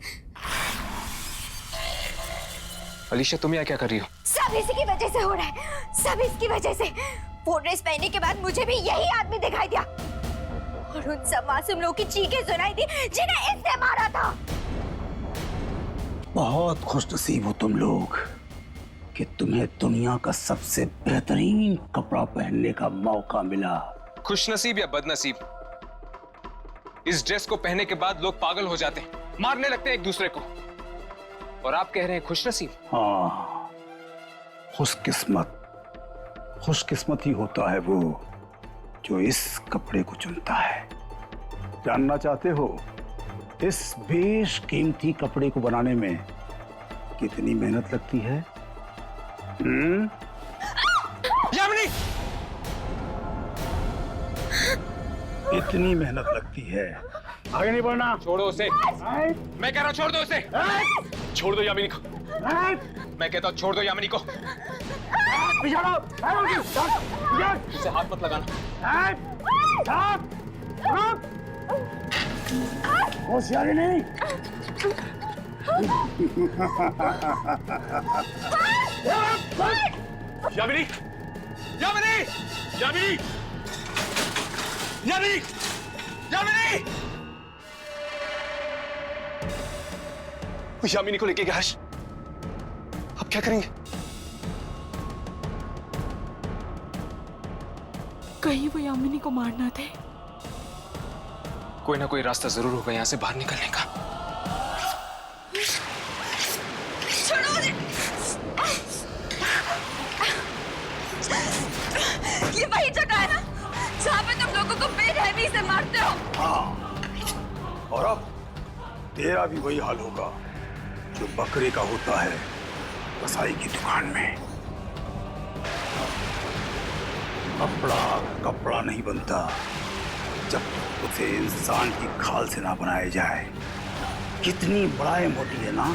अलीशा, तुम यहाँ क्या कर रही हो? सब इसी की वजह से हो रहा है, सब इसकी वजह से। वो ड्रेस पहनने के बाद मुझे भी यही आदमी दिखाई दिया और उन सब मासूम लोगों की चीखें सुनाई दी जिन्हें इसने मारा था। बहुत खुशनसीब हो तुम लोग कि तुम्हें दुनिया का सबसे बेहतरीन कपड़ा पहनने का मौका मिला। खुशनसीब या बदनसीब, इस ड्रेस को पहनने के बाद लोग पागल हो जाते हैं, मारने लगते हैं एक दूसरे को, और आप कह रहे हैं खुशनसीब? हाँ, खुशकिस्मत ही होता है वो जो इस कपड़े को चुनता है। जानना चाहते हो इस बेशकीमती कपड़े को बनाने में कितनी मेहनत लगती है? यामिनी! इतनी मेहनत लगती है। आगे नहीं बढ़ना। छोड़ो उसे। मैं कह रहा हूं छोड़ दो उसे। छोड़ दो यामिनी को। मैं कहता हूं छोड़ दो यामिनी को। उसे हाथ मत लगाना। होशियारी नहीं। यामिनी! यामिनी! यामिनी! यामिनी! यामिनी! यामिनी को लेके गया हर्ष। अब क्या करेंगे? कहीं वो यामिनी को मारना थे। कोई ना कोई रास्ता जरूर होगा यहाँ से बाहर निकलने का। ये वही जगह है ना जहाँ पे तुम लोगों को बेरहमी से मारते हो? हाँ, और अब तेरा भी वही हाल होगा जो बकरे का होता है कसाई की दुकान में। कपड़ा कपड़ा नहीं बनता जब उसे इंसान की खाल से ना बनाया जाए। कितनी बड़ाई मोटी है ना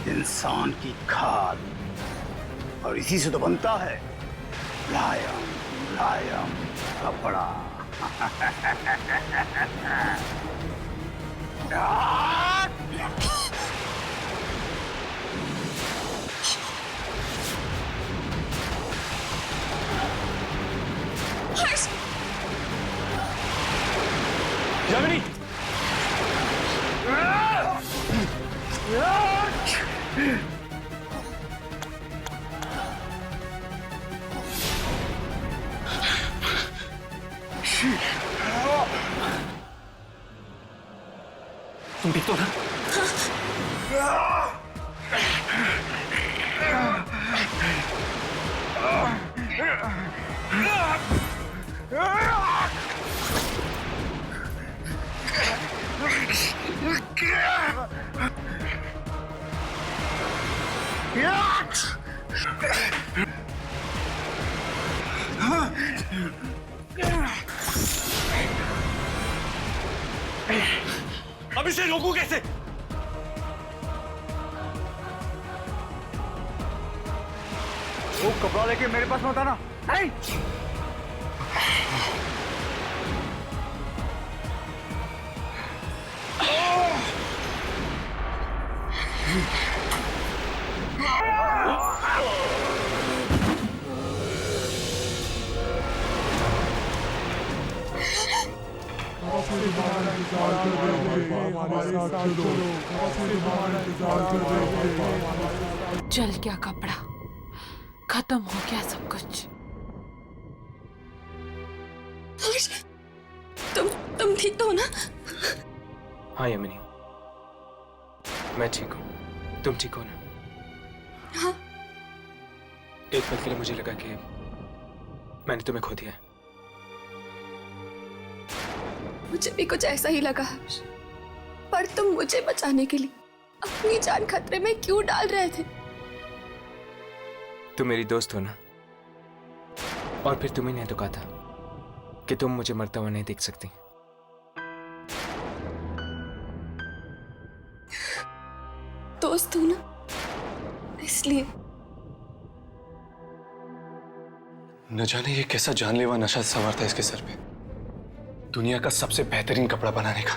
इंसान की खाल, और इसी से तो बनता है मुलायम मुलायम कपड़ा। यामिनी! तुम ठीक तो ना? अब इसे रोकूं कैसे? वो कपड़ा लेके मेरे पास मत आना। नहीं, जल गया कपड़ा, खत्म हो गया सब कुछ। तुम ठीक तो हो ना? हाँ यामिनी, मैं ठीक हूँ। तुम ठीक हो ना? हाँ। एक पल के लिए मुझे लगा कि मैंने तुम्हें खो दिया। मुझे भी कुछ ऐसा ही लगा हर्ष, पर तुम मुझे बचाने के लिए अपनी जान खतरे में क्यों डाल रहे थे? तुम मेरी दोस्त हो ना, और फिर तुम्ही ने तो कहा था कि तुम मुझे मरता हुआ नहीं देख सकती। दोस्त हूं ना, इसलिए। न जाने ये कैसा जानलेवा नशा सवार था इसके सर पे, दुनिया का सबसे बेहतरीन कपड़ा बनाने का।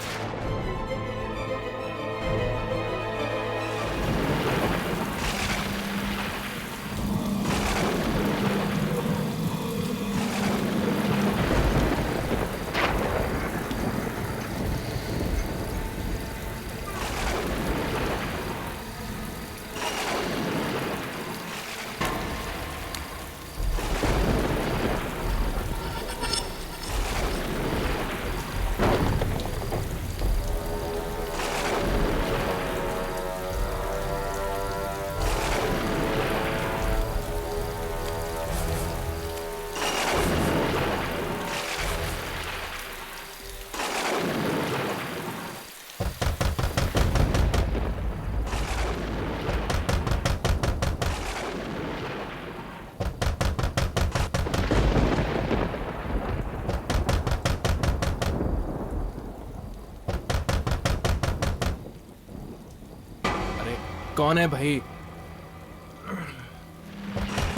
कौन है भाई?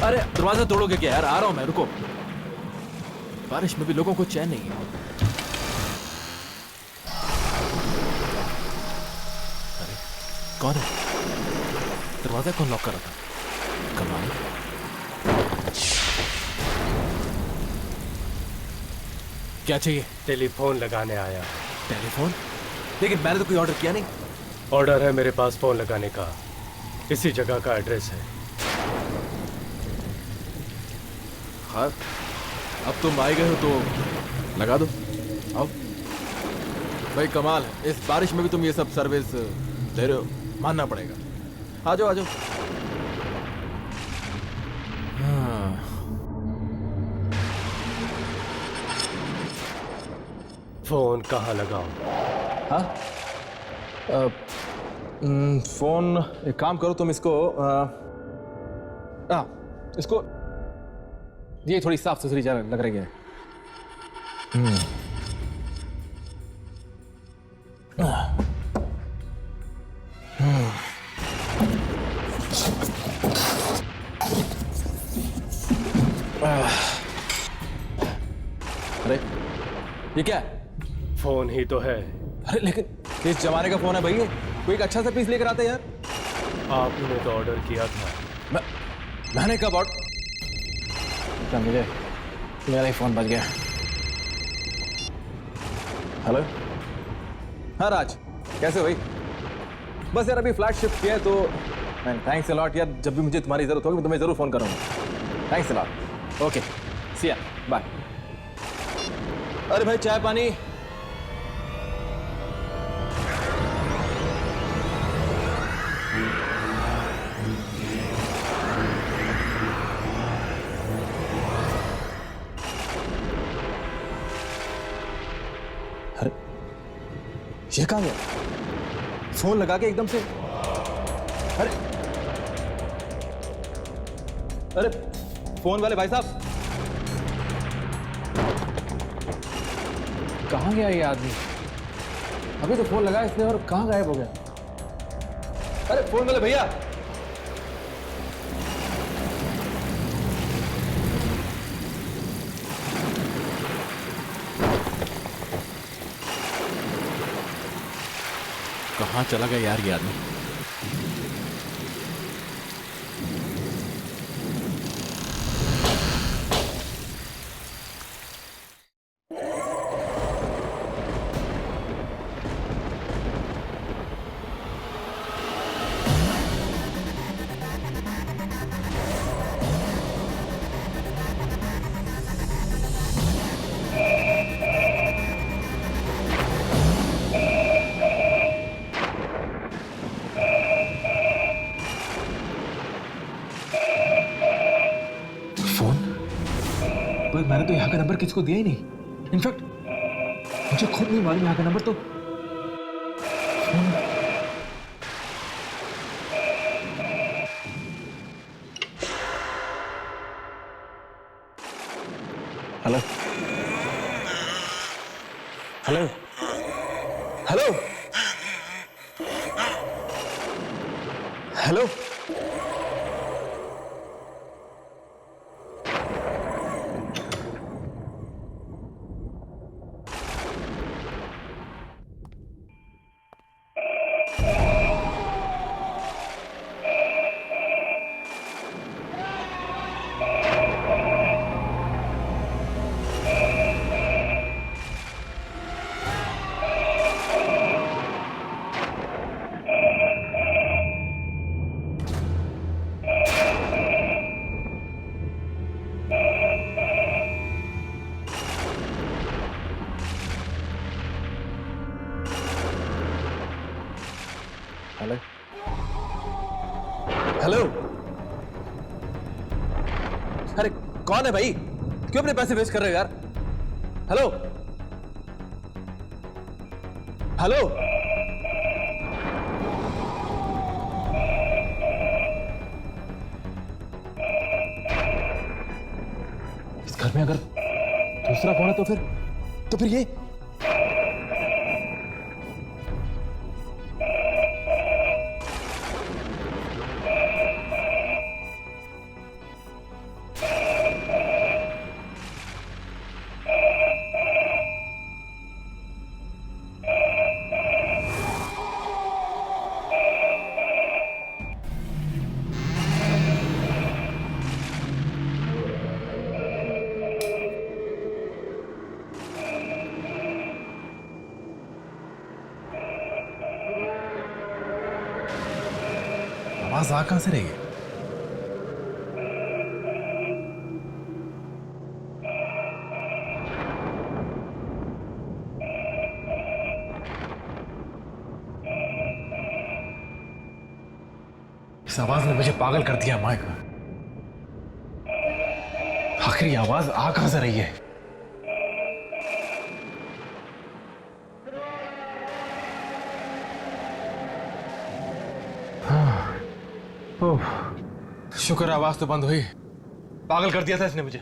अरे दरवाजा तोड़ोगे क्या यार? आ रहा हूं मैं, रुको। बारिश में भी लोगों को चैन नहीं है। अरे कौन है? दरवाजा कौन लॉक कर रहा था? कमाल। क्या चाहिए? टेलीफोन लगाने आया। टेलीफोन? लेकिन मैंने तो कोई ऑर्डर किया नहीं। ऑर्डर है मेरे पास फोन लगाने का, इसी जगह का एड्रेस है। हाँ, अब तुम आए गए हो तो लगा दो। आओ भाई, कमाल है, इस बारिश में भी तुम ये सब सर्विस दे रहे हो, मानना पड़ेगा। आ जाओ आ जाओ। हाँ। फोन कहाँ लगाऊं? हाँ? फोन एक काम करो, तुम इसको इसको ये थोड़ी साफ सुथरी जगह लग रही है। अरे ये क्या है? फोन ही तो है। अरे लेकिन किस जमाने का फोन है भाई ये? कोई एक अच्छा सा पीस लेकर आते यार। आप ही ने तो ऑर्डर किया था। मैंने कब ऑर्डर? मुझे मेरा ही फोन बज गया। हेलो, हाँ राज, कैसे हो भाई? बस यार अभी फ्लैट शिफ्ट किया है तो थैंक्स अ लॉट यार, जब भी मुझे तुम्हारी जरूरत होगी मैं तुम्हें जरूर फोन करूंगा। Thanks a lot. ओके सी या, बाय। अरे भाई चाय पानी? अरे ये कहाँ गया? फोन लगा के एकदम से। अरे अरे फोन वाले भाई साहब, कहाँ गया ये आदमी? अभी तो फोन लगा इसने और कहाँ गायब हो गया? अरे फोन वाले भैया, कहाँ चला गया यार ये आदमी? यहाँ का नंबर किसको दिया ही नहीं। इनफैक्ट मुझे खुद नहीं मालूम यहाँ का नंबर तो hello hello hello hello hello hello. अरे कौन है भाई? क्यों अपने पैसे वेस्ट कर रहे हो यार? Hello hello. इस घर में अगर दूसरा फोन है तो फिर ये आवाज आ कहां से रही है? इस आवाज ने मुझे पागल कर दिया माइक। आखिर आवाज आ कहां से रही है? शुक्र आवाज तो बंद हुई। पागल कर दिया था इसने मुझे।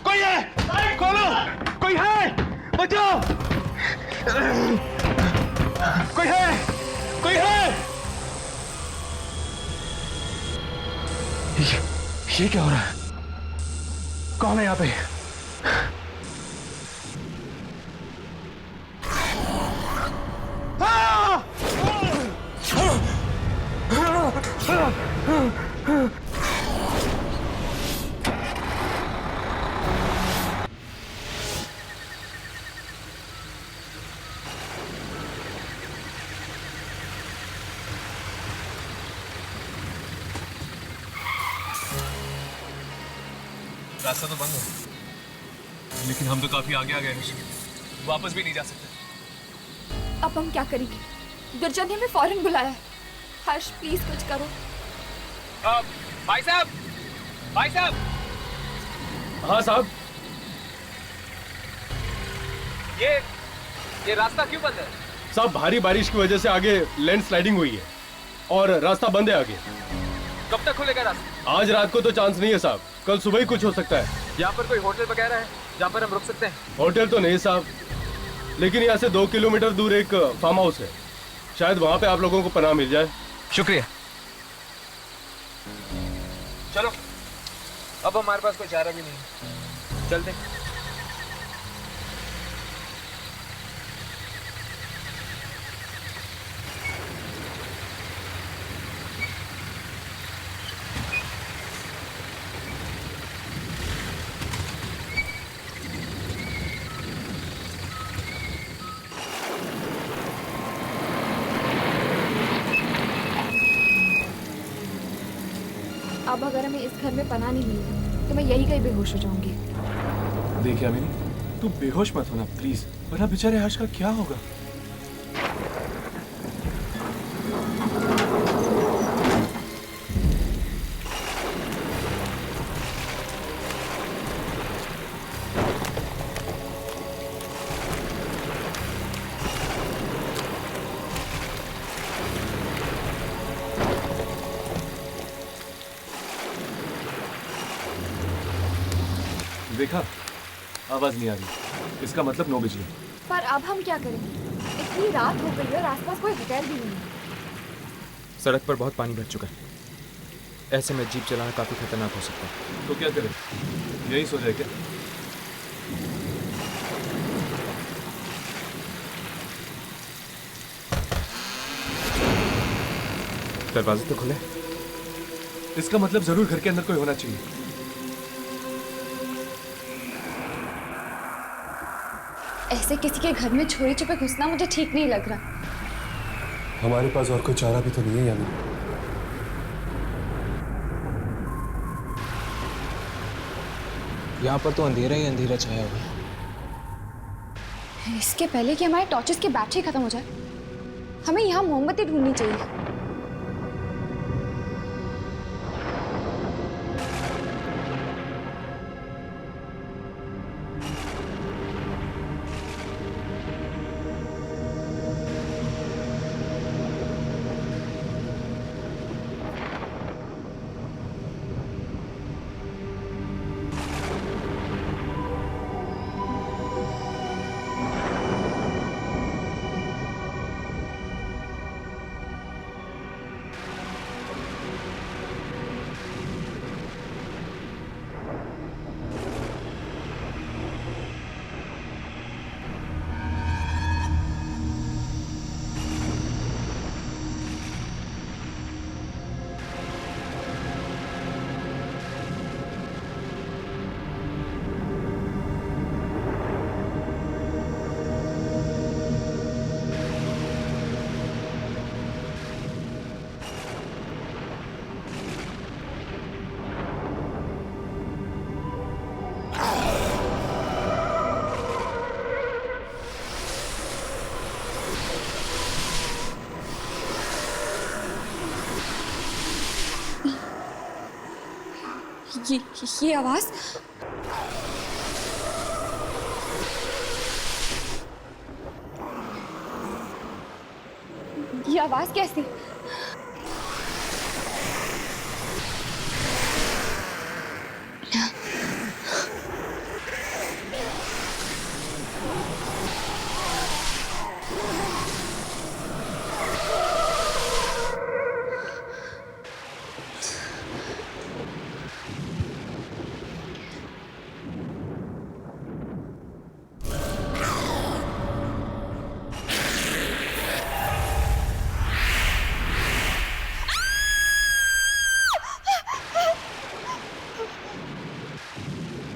कोई है? खोलो, कोई है? कोई है? कोई है? ये क्या हो रहा है? कौन है यहाँ पे? रास्ता तो बंद है, लेकिन हम तो काफी आगे आ गए हैं, वापस भी नहीं जा सकते। अब हम क्या करेंगे? गिरजा ने हमें फौरन बुलाया है। हर्ष प्लीज कुछ करो। भाई साहब, भाई साहब। हाँ साहब। ये रास्ता क्यों बंद है? साहब भारी बारिश की वजह से आगे लैंड स्लाइडिंग हुई है और रास्ता बंद है आगे। कब तक खुलेगा रास्ता? आज रात को तो चांस नहीं है साहब, कल सुबह ही कुछ हो सकता है। यहाँ पर कोई होटल वगैरह है जहाँ पर हम रुक सकते हैं? होटल तो नहीं साहब, लेकिन यहाँ से 2 किलोमीटर दूर एक फार्म हाउस है, शायद वहाँ पे आप लोगों को पनाह मिल जाए। शुक्रिया। चलो, अब हमारे पास कोई चारा भी नहीं, चलते। अब अगर हमें इस घर में पनाह नहीं मिली तो मैं यही कहीं बेहोश हो जाऊंगी। देखिए अमीनी, तू बेहोश मत होना प्लीज, वरना बेचारे हर्ष का क्या होगा। देखा, आवाज नहीं आ रही, इसका मतलब 9 बजे। पर अब हम क्या करेंगे? इतनी रात हो गई है और आसपास कोई होटल भी नहीं है। सड़क पर बहुत पानी भर चुका है, ऐसे में जीप चलाना काफी खतरनाक हो सकता है। तो क्या करें, यही सो जाए क्या? दरवाजे तो खुले, इसका मतलब जरूर घर के अंदर कोई होना चाहिए। ऐसे किसी के घर में चोरी छुपे घुसना मुझे ठीक नहीं लग रहा। हमारे पास और कोई चारा भी तो नहीं है यानी। यहाँ पर तो अंधेरा ही अंधेरा छाया हुआ है। इसके पहले कि हमारे टॉर्चेस की बैटरी खत्म हो जाए, हमें यहाँ मोमबत्ती ढूंढनी चाहिए। ये आवाज, ये आवाज कैसी?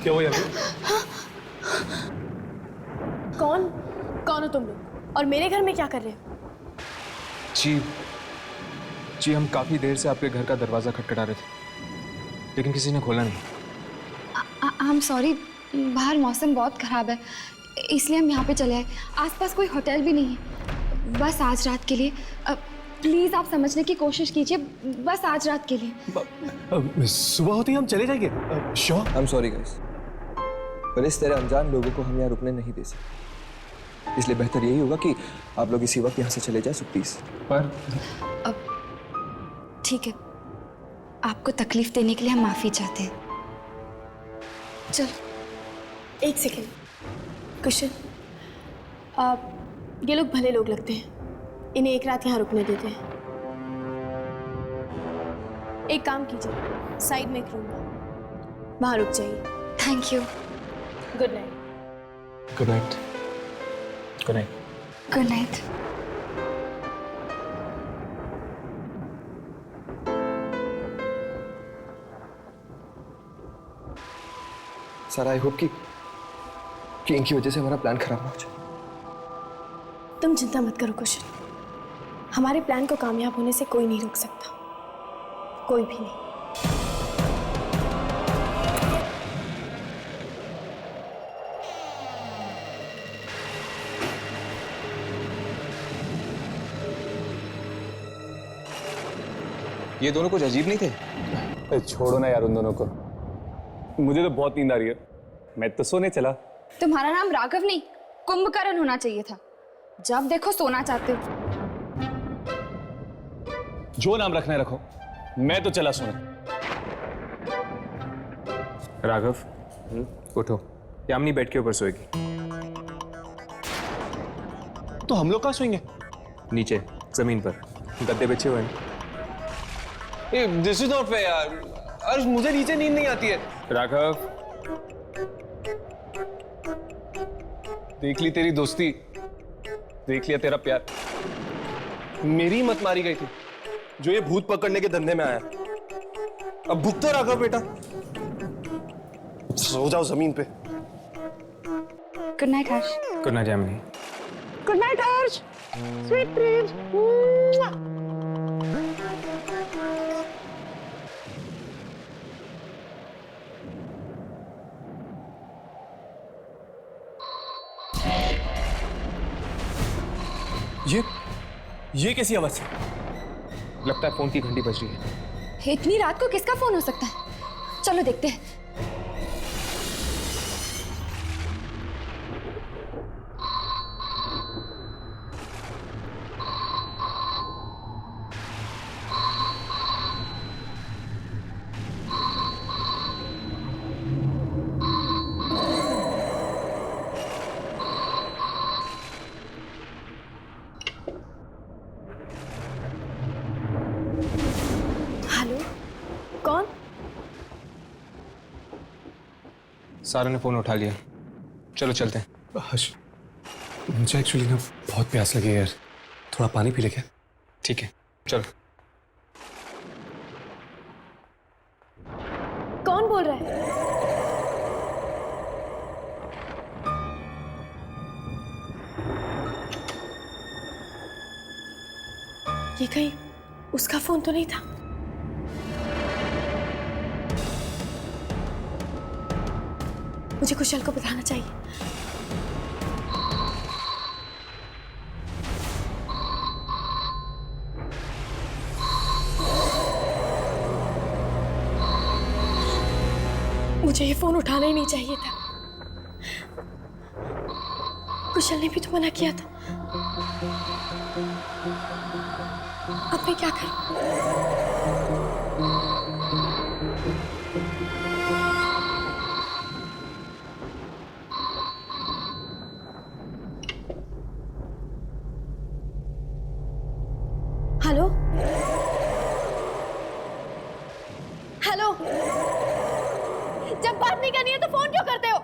क्या हुआ यार? कौन हो तुम लोग और मेरे घर में क्या कर रहे हो? जी हम काफी देर से आपके घर का दरवाजा खटखटा रहे थे, लेकिन किसी ने खोला नहीं। आई एम सॉरी, बाहर मौसम बहुत ख़राब है इसलिए हम यहाँ पे चले आए। आसपास कोई होटल भी नहीं है, बस आज रात के लिए। प्लीज़ आप समझने की कोशिश कीजिए, बस आज रात के लिए। सुबह होते ही हम चले जाएंगे। Sure. I am sorry guys, पर इस तरह अनजान लोगों को हम यहाँ रुकने नहीं दे सकते, इसलिए बेहतर यही होगा कि आप लोग इसी वक्त यहाँ से चले जाए। So please. पर ठीक है, आपको तकलीफ देने के लिए हम माफ़ी चाहते हैं। चलो। एक सेकेंड कुशन, ये लोग भले लोग लगते हैं, इन्हें एक रात यहाँ रुकने देते हैं। एक काम कीजिए, साइड में एक रूम है, वहाँ रुक जाइए। Thank you. Good night. Good night. Good night. Good night. Sir I hope कि इनकी वजह से हमारा प्लान खराब ना हो जाए। तुम चिंता मत करो कुशन, हमारे प्लान को कामयाब होने से कोई नहीं रोक सकता, कोई भी नहीं। ये दोनों कुछ अजीब नहीं थे? छोड़ो ना यार उन दोनों को, मुझे तो बहुत नींद आ रही है, मैं तो सोने चला। तुम्हारा नाम राघव नहीं कुंभकर्ण होना चाहिए था, जब देखो सोना चाहते हो। जो नाम रखना है रखो, मैं तो चला सोने। राघव उठो, यामिनी बेड के ऊपर सोएगी। तो हम लोग कहाँ सोएंगे? नीचे जमीन पर गद्दे बिछे हुए हैं। दिस इज नॉट फेयर यार, अर्श मुझे नीचे नींद नहीं आती है। राघव देख ली तेरी दोस्ती, देख लिया तेरा प्यार, मेरी मत मारी गई थी जो ये भूत पकड़ने के धंधे में आया। अब भुगतो राघव बेटा, सो जाओ जमीन पे। Good night Harsh. Good night Yamini. Good night Harsh, sweet dreams. ये कैसी आवाज है? लगता है फोन की घंटी बज रही है। इतनी रात को किसका फोन हो सकता है? चलो देखते हैं। कौन? सारा ने फोन उठा लिया, चलो चलते हैं। हर्ष, मुझे एक्चुअली ना बहुत प्यास लगी है यार, थोड़ा पानी पी ले क्या? ठीक है चलो। कौन बोल रहा है? ये कहीं उसका फोन तो नहीं था? मुझे कुशल को बताना चाहिए। मुझे ये फोन उठाना ही नहीं चाहिए था, कुशल ने भी तो मना किया था। अब मैं क्या करूं? हेलो हेलो, जब बात नहीं करनी है तो फोन क्यों करते हो?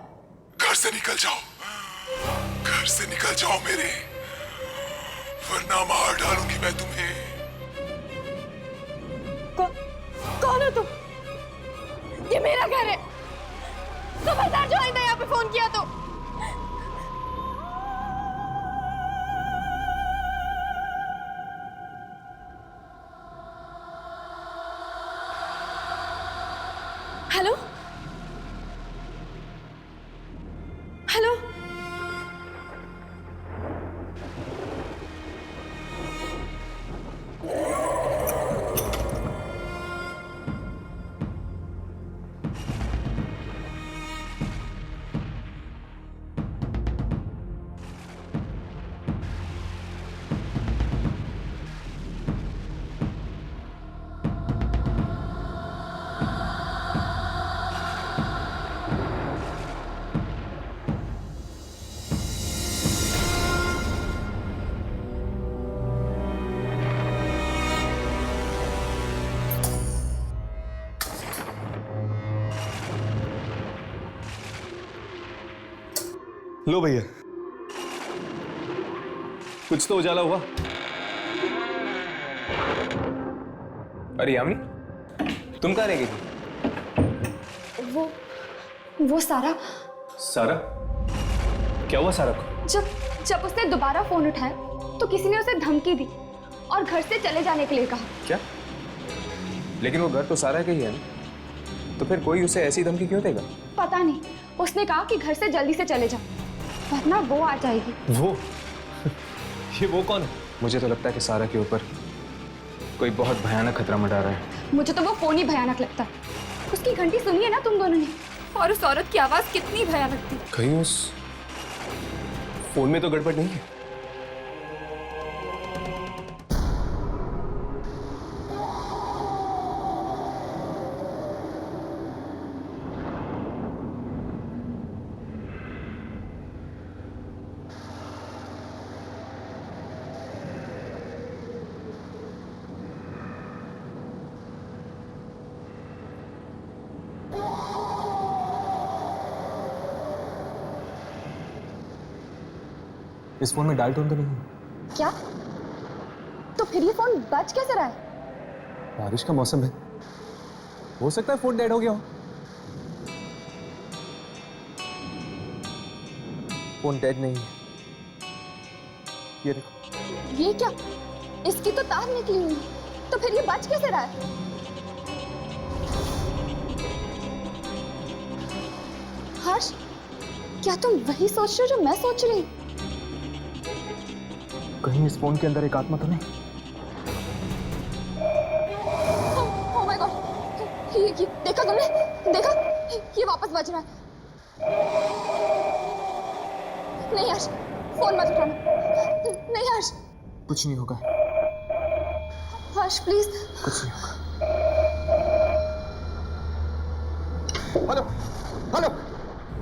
घर से निकल जाओ, घर से निकल जाओ मेरे, वरना मार डालूंगी मैं तुम्हें। कौन हो तुम? ये मेरा घर है, खबरदार जो आइंदा यहाँ पे फोन किया तो। हेलो हेलो लो भैया, कुछ तो उजाला हुआ। अरे यामिनी, तुम कहाँ रह गई थी? वो सारा क्या हुआ सारा को? जब उसने दोबारा फोन उठाया तो किसी ने उसे धमकी दी और घर से चले जाने के लिए कहा। क्या? लेकिन वो घर तो सारा का ही है ना, तो फिर कोई उसे ऐसी धमकी क्यों देगा? पता नहीं, उसने कहा कि घर से जल्दी से चले जाओ वरना वो आ जाएगी। वो? ये वो कौन है? मुझे तो लगता है कि सारा के ऊपर कोई बहुत भयानक खतरा मंडरा रहा है। मुझे तो वो फोन ही भयानक लगता है। उसकी घंटी सुनी है ना तुम दोनों ने, और उस औरत की आवाज कितनी भयानक थी। कहीं उस फोन में तो गड़बड़ नहीं है? इस फोन में डायल टोन तो नहीं है? क्या? तो फिर ये फोन बज कैसे रहा है? बारिश का मौसम है, हो सकता है फोन डेड हो गया हो। फोन डेड नहीं है, ये देखो। ये क्या? इसकी तो तार निकली हुई है, तो फिर ये बज कैसे रहा है? हर्ष, क्या तुम वही सोच रहे हो जो मैं सोच रही हूँ? कहीं इस फोन के अंदर एक आत्मा तो नहीं? ओह माय गॉड, ये देखा तुमने? देखा? ये वापस बज रहा है। नहीं हर्ष, फोन मत उठाना। नहीं हर्ष। कुछ नहीं होगा हर्ष प्लीज। कुछ नहीं होगा। हेलो हेलो,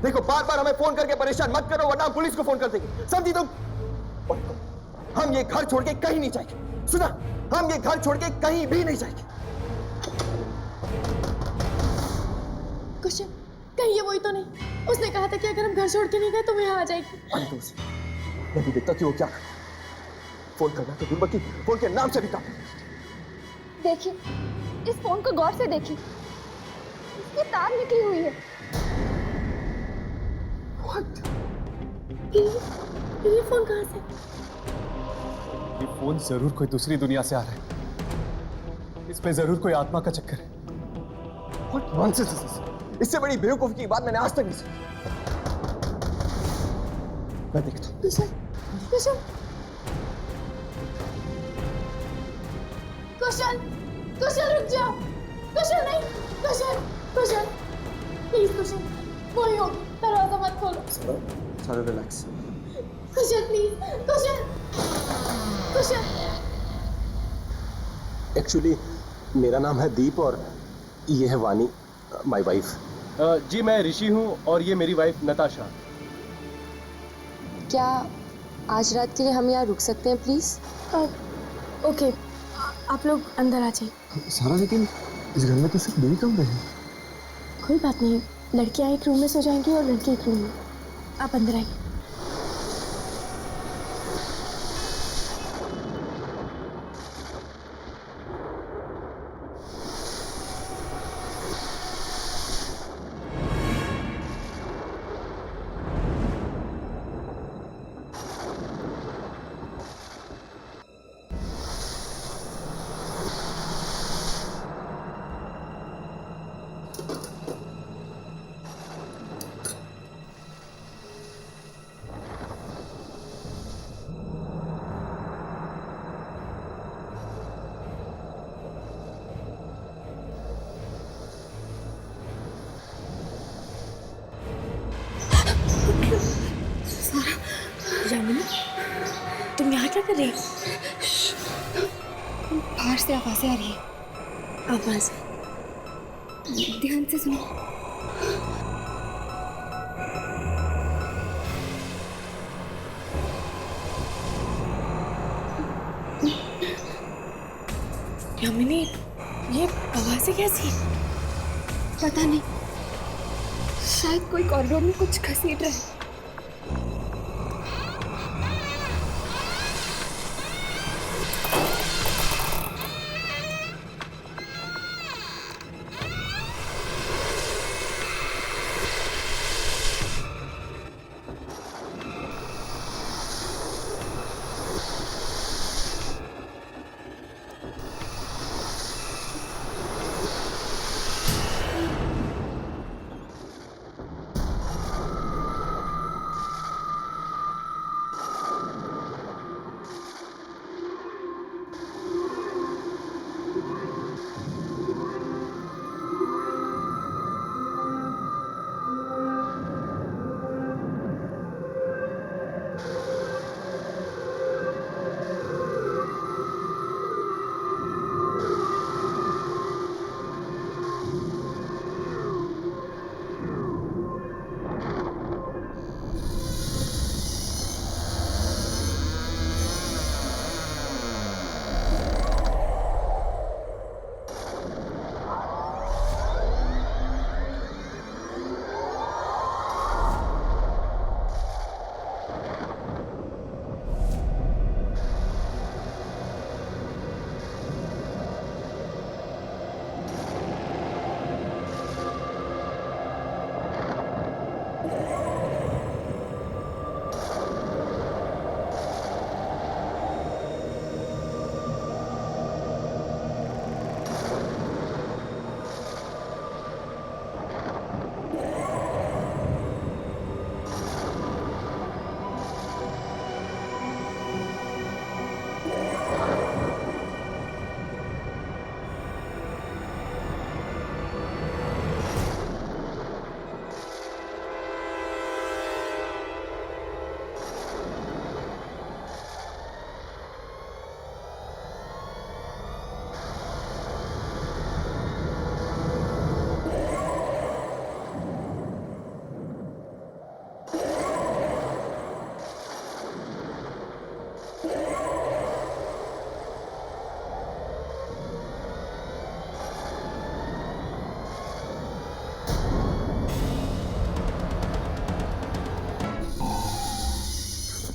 देखो बार बार हमें फोन करके परेशान मत करो वरना हम पुलिस को फोन कर देंगे, समझी तुम? हम ये घर छोड़ के कहीं नहीं जाएंगे, सुना? हम ये घर छोड़ के कहीं भी नहीं जाएंगे। कुशन, कहीं ये वही तो नहीं? उसने कहा था कि अगर हम घर छोड़ के नहीं गए तो मैं यहाँ आ जाएगी। मैं भी देखता कि वो क्या फोन करना तो दुर्बा की फोन के नाम से भी काम। देखिए, इस फोन को गौर से देखिए, इसकी तार निकली हुई है। What? ये फोन कहाँ से? ये फोन जरूर कोई दूसरी दुनिया से आ रहा है, इसमें जरूर कोई आत्मा का चक्कर है। What nonsense is this? इससे बड़ी बेवकूफी की बात मैंने आज तक नहीं सुनी। मैं देखता हूँ। कुशन, कुशन, कुशन, कुशन रुक जाओ। कुशन नहीं, कुशन, कुशन, प्लीज कुशन, वही हो, दरवाजा मत खोलो। सारा relax. Cushion please, cushion, cushion. Actually मेरा नाम है दीप और ये है वानी, माय वाइफ। जी मैं ऋषि हूँ और ये मेरी वाइफ नताशा। क्या आज रात के लिए हम यहाँ रुक सकते हैं प्लीज? ओके, आप लोग अंदर आ जाइए। सारा लेकिन इस घर में तो सिर्फ 2 कमरे हैं। कोई बात नहीं, लड़कियाँ एक रूम में सो जाएंगी और लड़के एक रूम में। आप अंदर आइए। यामिनी, तुम यहाँ क्या कर रही हो? बाहर से आवाजें आ रही है। आवाज ध्यान से सुनो। यामिनी, ये आवाजें कैसी? पता नहीं, शायद कोई कॉरिडोर में कुछ घसीट रहा है।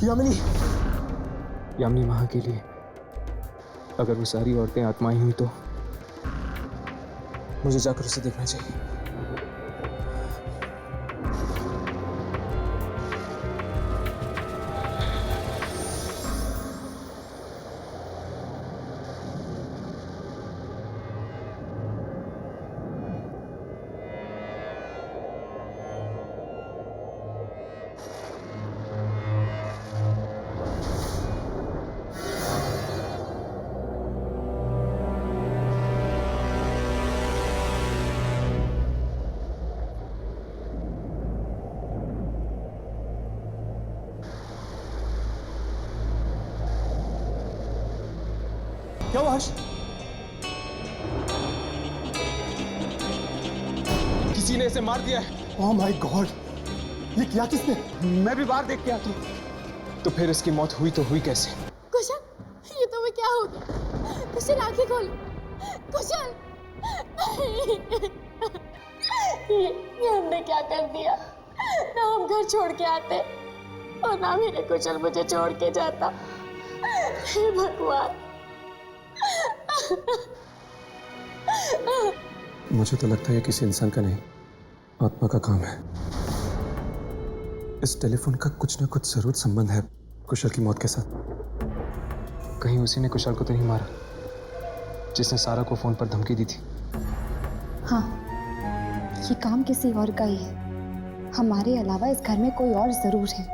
यामिनी, यामिनी वहां के लिए अगर वो सारी औरतें आत्माएं हुई तो मुझे जाकर उसे देखना चाहिए। क्या हुआ हर्ष? किसी ने इसे मार दिया है। ओह माय गॉड, ये किया किसने? मैं भी बाहर देख के आता हूँ। तो फिर इसकी मौत हुई तो हुई कैसे? कुशल, ये तुम्हें क्या हो गया? कुशल आंखें खोल। कुशल, ये हमने क्या कर दिया? ना हम घर छोड़ के आते और ना मेरे कुशल मुझे छोड़ के जाता। हे भगवान। मुझे तो लगता है ये किसी इंसान का नहीं, आत्मा का काम है। इस टेलीफोन का कुछ ना कुछ जरूर संबंध है कुशल की मौत के साथ। कहीं उसी ने कुशल को तो नहीं मारा जिसने सारा को फोन पर धमकी दी थी? हाँ, ये काम किसी और का ही है। हमारे अलावा इस घर में कोई और जरूर है।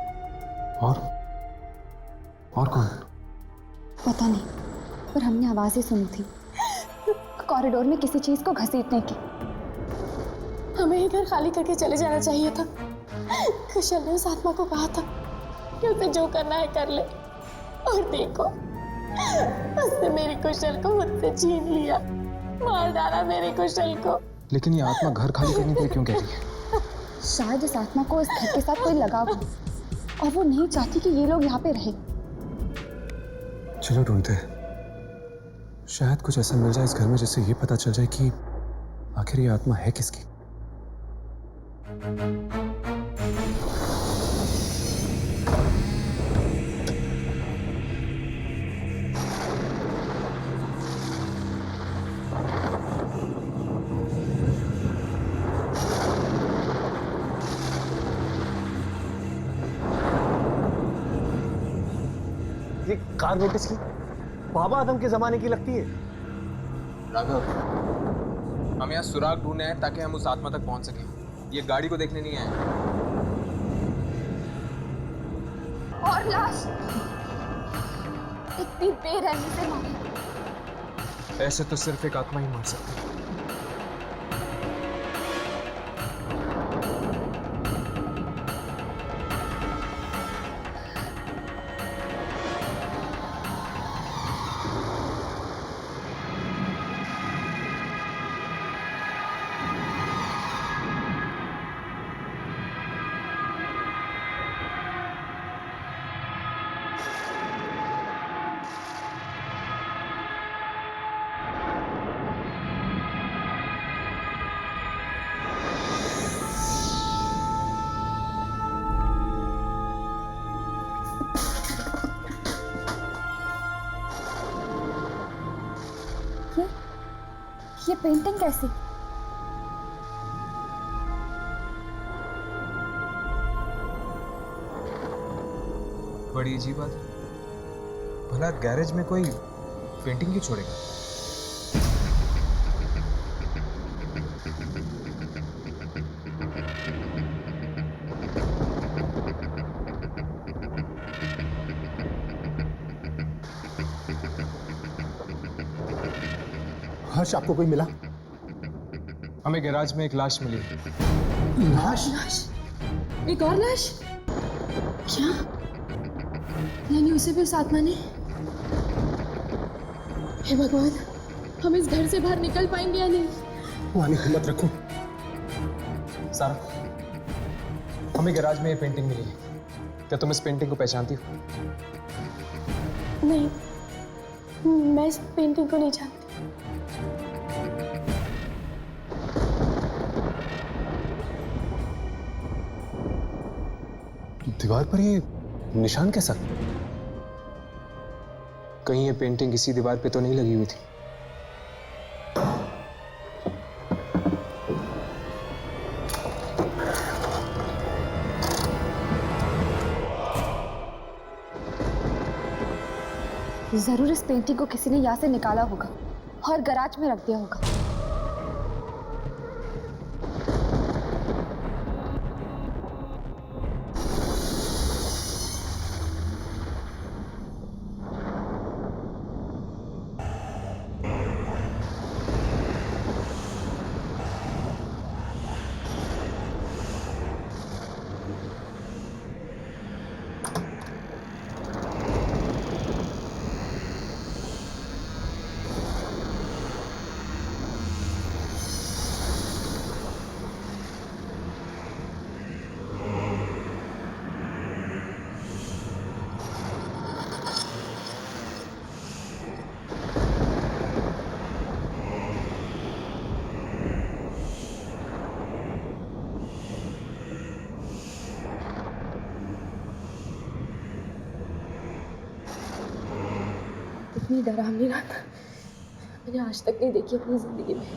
और कौन? पता नहीं, पर हमने आवाजें सुनी थी कॉरिडोर में किसी चीज को घसीटने की। हमें ये घर खाली करके चले जाना चाहिए था। कुशल ने उस आत्मा को कहा था कि उसे जो करना है कर ले। और देखो, उसने मेरी कुशल को मुझसे छीन लिया, मार डाला मेरे कुशल को। लेकिन ये आत्मा घर खाली करने के लिए क्यों कह रही है? शायद इस आत्मा को इस घर के साथ कोई लगाव हो और वो नहीं चाहती कि ये लोग यहाँ पे रहे। चलो ढूंढते, शायद कुछ ऐसा मिल जाए इस घर में जिससे ये पता चल जाए कि आखिर ये आत्मा है किसकी। ये कार नोटिस की बाबा आदम के जमाने की लगती है। राघव, हम यहाँ सुराग ढूंढने हैं ताकि हम उस आत्मा तक पहुंच सकें। ये गाड़ी को देखने नहीं आए। और लाश इतनी बेरहमी से मारी। ऐसे तो सिर्फ एक आत्मा ही मार सकती है। ये पेंटिंग कैसी? बड़ी अजीब बात है। भला गैरेज में कोई पेंटिंग क्यों छोड़ेगा? हर्ष, आपको कोई मिला? हमें गैराज में एक लाश मिली। लाश? एक और लाश? क्या? यानी उसे भी उस आत्मा ने? हे भगवान, हम इस घर से बाहर निकल पाएंगे या नहीं? वानी, हिम्मत रखो। सारा, हमें गैराज में ये पेंटिंग मिली है। क्या तुम इस पेंटिंग को पहचानती हो? नहीं, मैं इस पेंटिंग को नहीं जानती। दीवार पर ये निशान कैसा? कहीं ये पेंटिंग इसी दीवार पे तो नहीं लगी हुई थी? जरूर इस पेंटिंग को किसी ने यहाँ से निकाला होगा और गैराज में रख दिया होगा। इतनी डरावनी रात मैंने आज तक नहीं देखी अपनी जिंदगी में।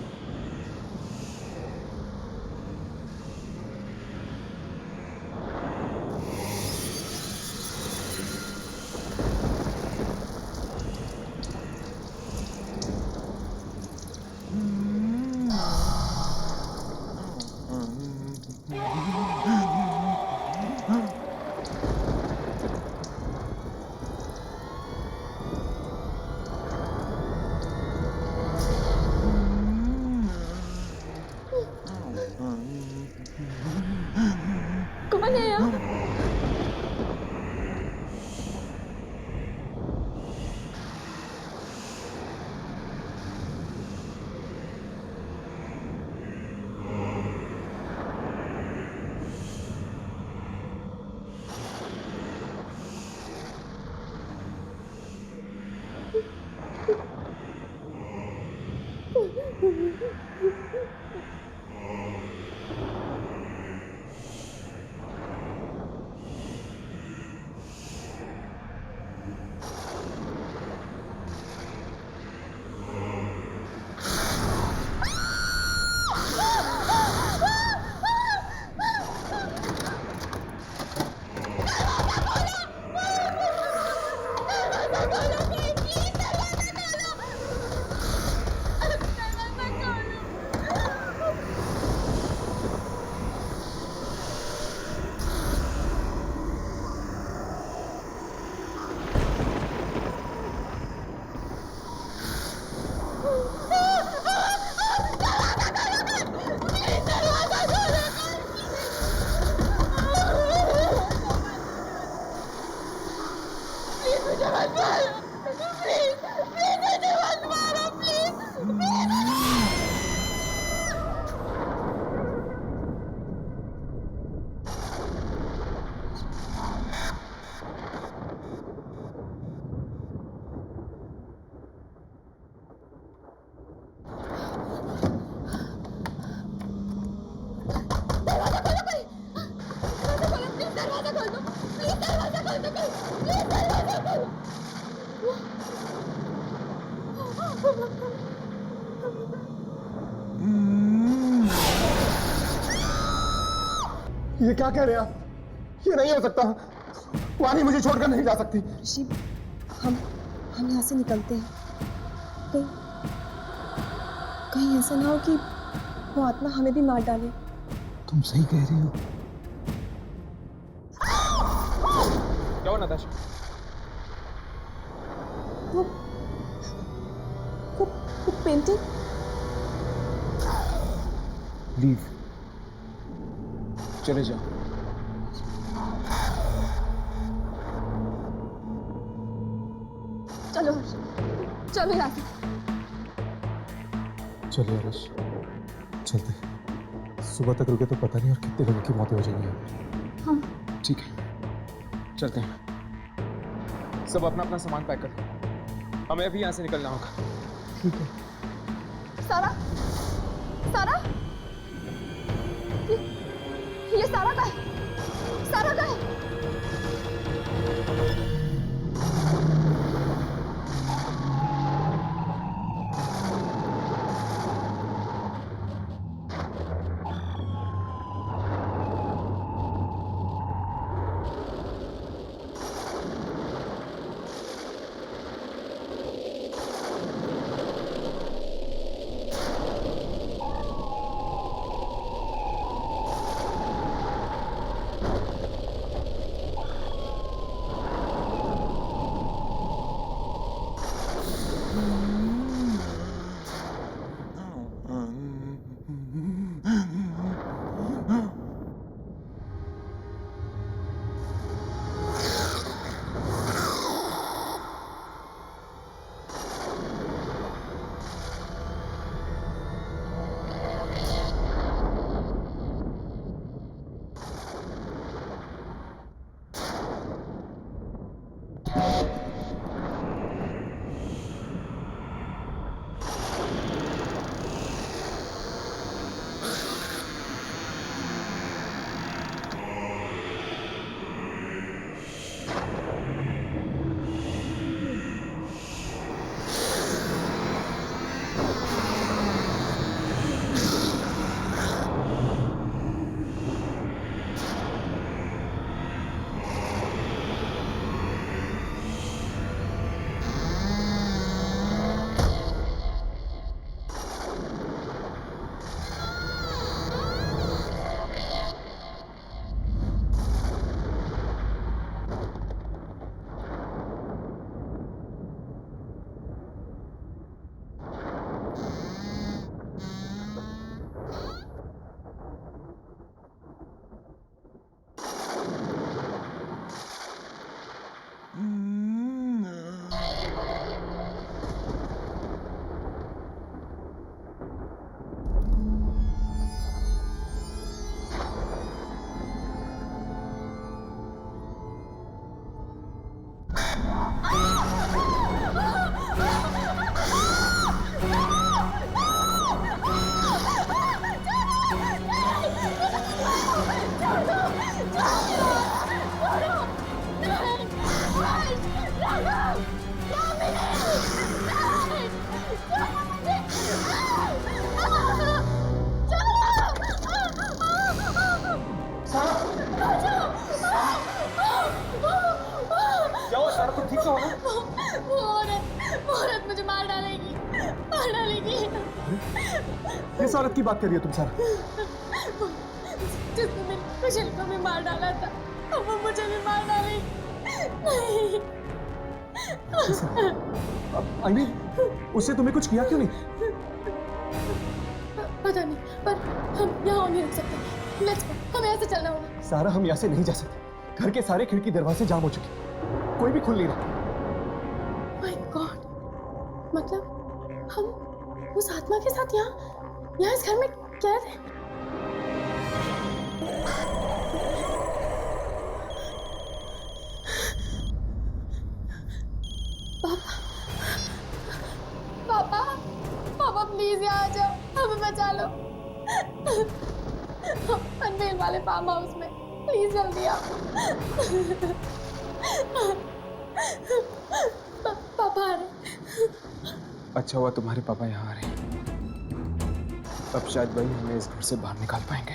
मुझे मत मारो प्लीज प्लीज मुझे मत मारो प्लीज दरवाजा खोल दो प्लीज दरवाजा खोल दो प्लीज दरवाजा खोल ये क्या कह रहे हैं आप? ये नहीं हो सकता। वानी मुझे छोड़कर नहीं जा सकती। ऋषि हम यहाँ से निकलते हैं। कहीं कहीं ऐसा ना हो कि वो आत्मा हमें भी मार डाले। तुम सही कह रही हो। क्या हुआ नताशा? वो पेंटिंग लीव, चले जाओ। चलो चलो यहाँ से। चलिए हर्ष, चलते। सुबह तक रुके तो पता नहीं और कितने लोगों की मौतें हो जाएंगी। हाँ ठीक है, चलते हैं। सब अपना अपना सामान पैक कर, हमें अभी यहाँ से निकलना होगा। ठीक है। सारा सारा ये सारा का है। सारा का है। किस औरत की बात कर रही हो तुम सारा? जिसने मेरी कुशल को भी मार डाला था, अब वो मुझे भी मार डालेगी। नहीं। अन्वी, उससे तुम्हें कुछ किया क्यों नहीं? पता नहीं, पर हम यहाँ नहीं रुक सकते। लेट्स गो, हमें यहाँ से चलना होगा। सारा, हम यहाँ से नहीं जा सकते। घर के सारे खिड़की दरवाजे जाम हो चुके, कोई भी खुल नहीं रहा। माय गॉड, मतलब हम उस आत्मा के साथ यहाँ इस घर में कैद हैं। पापा, पापा प्लीज यहाँ आ जाओ, हमें बचा लो। पनवेल वाले फार्म हाउस में, प्लीज जल्दी आओ। पापा आ रहे। अच्छा हुआ तुम्हारे पापा यहाँ आ रहे हैं। अब शायद वही हमें इस घर से बाहर निकाल पाएंगे।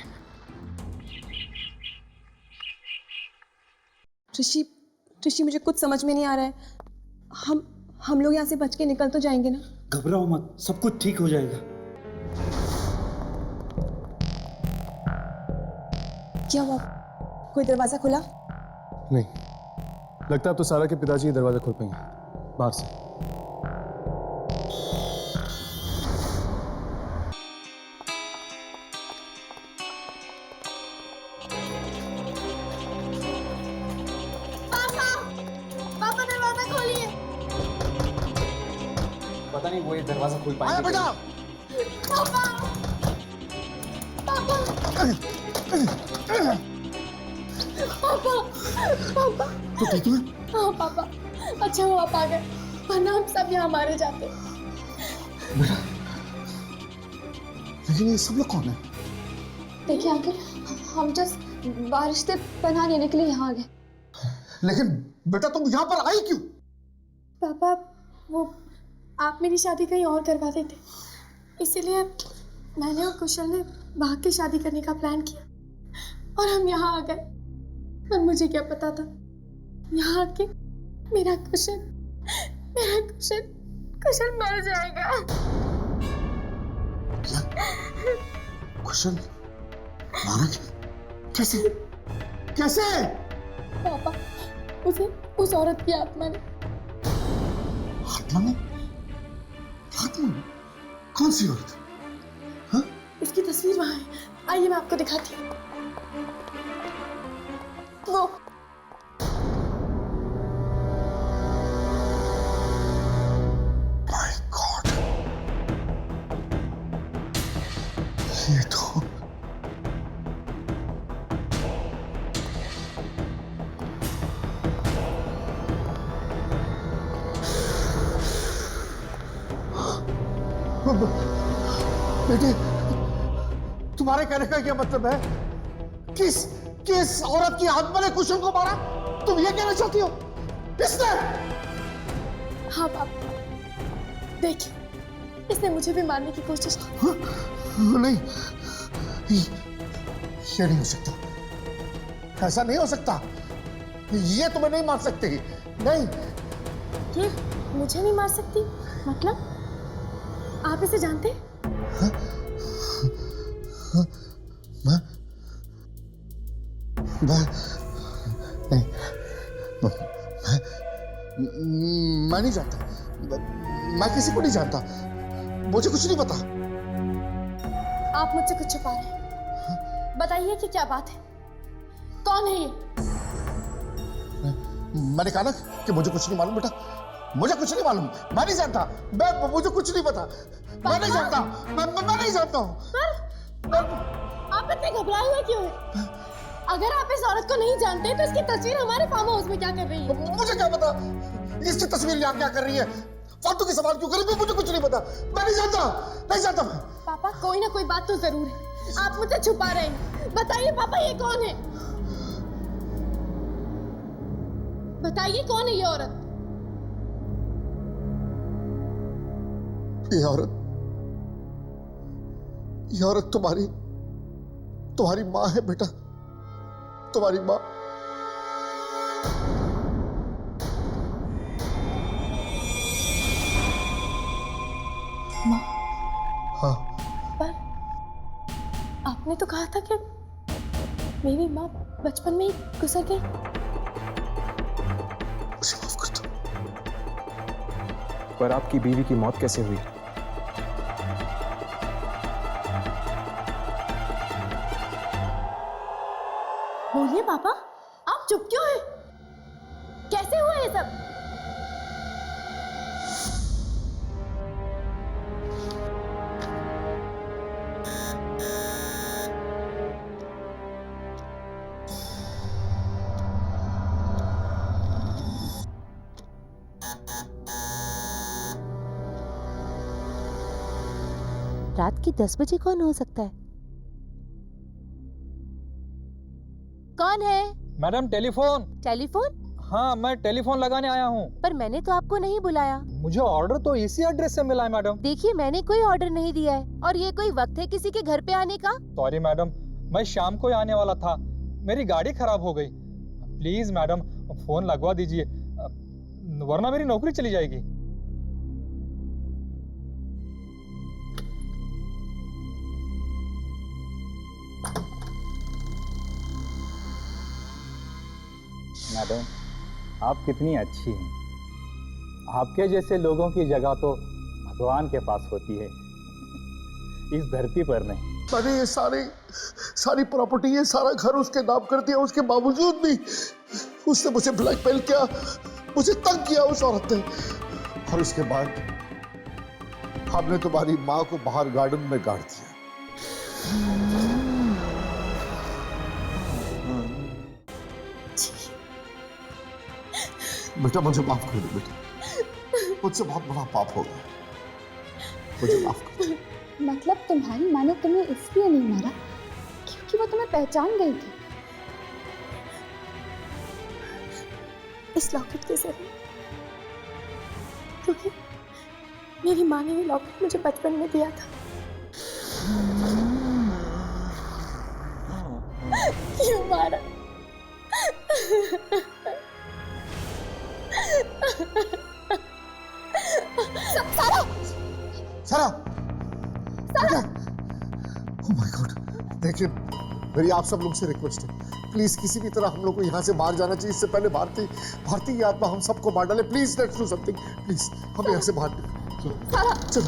ऋषि मुझे कुछ समझ में नहीं आ रहा है। हम लोग यहाँ से बच के निकल तो जाएंगे ना? घबराओ मत, सब कुछ ठीक हो जाएगा। क्या हुआ? कोई दरवाजा खुला? नहीं, लगता है अब तो सारा के पिताजी ये दरवाजा खोल पाएंगे बाहर से। पापा दरवाजा खोलिए। पता नहीं वो ये दरवाजा खोल पाएंगे। बेटा, पापा, पापा, पापा, पापा। तो ठीक है? हाँ पापा, अच्छा हुआ आप आ गए, वरना हम सब यहाँ मारे जाते। बेटा, लेकिन ये सब लोग कौन है? देखिए अंकल, हम जस्ट बारिश से पनाह लेने के लिए यहाँ आ गए। लेकिन बेटा तुम यहाँ पर आई क्यों? पापा, वो आप मेरी शादी कहीं और करवा देते, इसीलिए मैंने और कुशल ने भाग के शादी करने का प्लान किया और हम यहाँ आ गए। और मुझे क्या पता था यहाँ आके मेरा कुशल मर जाएगा। क्या? कुशल मारा क्या? कैसे? कैसे? पापा, उसे उस औरत की आत्मा ने। आत्मा ने? आत्मा ने? कौन सी औरत? हाँ? उसकी तस्वीर वहां है, आइए मैं आपको दिखाती हूँ। वो माय गॉड, ये तो बेटे, तुम्हारे कहने का क्या मतलब है? किस औरत की आत्मा ने कुशल को मारा? तुम ये कहना चाहती हो? इसने? हाँ पापा, देखिए, इसने मुझे भी मारने की कोशिश की। नहीं, ये नहीं हो सकता, ऐसा नहीं हो सकता। ये तुम्हें नहीं मार सकती। नहीं, ये मुझे नहीं मार सकती? मतलब आप इसे जानते हैं? मैं नहीं जानता, मैं किसी को नहीं जानता, मुझे कुछ नहीं पता। आप मुझसे कुछ छुपा रहे हैं, बताइए कि क्या बात है, कौन है ये? मैंने कहा ना कि मुझे कुछ नहीं मालूम बेटा, मुझे कुछ नहीं मालूम, मैं नहीं जानता, मुझे कुछ नहीं पता, मैं नहीं जानता, मैं नहीं जानता हूँ। आप इतने घबराए हुए क्यों हैं? अगर आप इस औरत को नहीं जानते तो इसकी तस्वीर हमारे फार्म हाउस में क्या कर रही है? मुझे क्या पता इसकी तस्वीर यहाँ क्या कर रही है? फालतू के सवाल क्यों कर रही है? मुझे कुछ नहीं पता, मैं नहीं जानता, नहीं जानता मैं। पापा, कोई ना कोई बात तो जरूर है, आप मुझसे छुपा रहे हैं। बताइए पापा, ये कौन है? बताइए कौन है ये औरत? ये औरत तुम्हारी माँ है बेटा, तुम्हारी माँ। माँ? हाँ। पर आपने तो कहा था कि मेरी माँ बचपन में ही गुजर गई। मुझे माफ कर दो। पर आपकी बीवी की मौत कैसे हुई? बोलिए पापा, आप चुप क्यों हैं? कैसे हुआ ये सब? रात के 10 बजे कौन हो सकता है? कौन है? Madam telephone. टेलीफोन? हाँ, मैं टेलीफोन लगाने आया हूँ। पर मैंने तो आपको नहीं बुलाया। मुझे ऑर्डर तो इसी एड्रेस से मिला है मैडम। देखिए, मैंने कोई ऑर्डर नहीं दिया है और ये कोई वक्त है किसी के घर पे आने का? सॉरी मैडम, मैं शाम को ही आने वाला था, मेरी गाड़ी खराब हो गई। प्लीज मैडम फोन लगवा दीजिए, वरना मेरी नौकरी चली जाएगी। मैडम, आप कितनी अच्छी हैं। आपके जैसे लोगों की जगह तो भगवान के पास होती है, इस धरती पर नहीं। मैंने ये सारी प्रॉपर्टी, ये सारा घर उसके नाम कर दिया, उसके बावजूद भी उसने मुझे ब्लैकमेल किया, मुझे तंग किया उस औरत ने। और उसके बाद हमने तुम्हारी माँ को बाहर गार्डन में गाड़ दिया। बेटा मुझे माफ कर दो बेटा, मुझसे बहुत बड़ा पाप हो गया, मुझे माफ कर दो। मतलब तुम्हारी माँ ने तुम्हें इसलिए नहीं मारा क्योंकि वो तुम्हें पहचान गई थी? इस लॉकेट के जरिए, क्योंकि मेरी माँ ने ये लॉकेट मुझे बचपन में दिया था। क्यों मारा? सारा ओह माय गॉड। देखिए, मेरी आप सब लोग से रिक्वेस्ट है, प्लीज किसी भी तरह हम लोग को यहाँ से बाहर जाना चाहिए। इससे पहले भारती की आत्मा हम सबको मार डाले। Please let's do something, please हम यहाँ से बाहर चलो।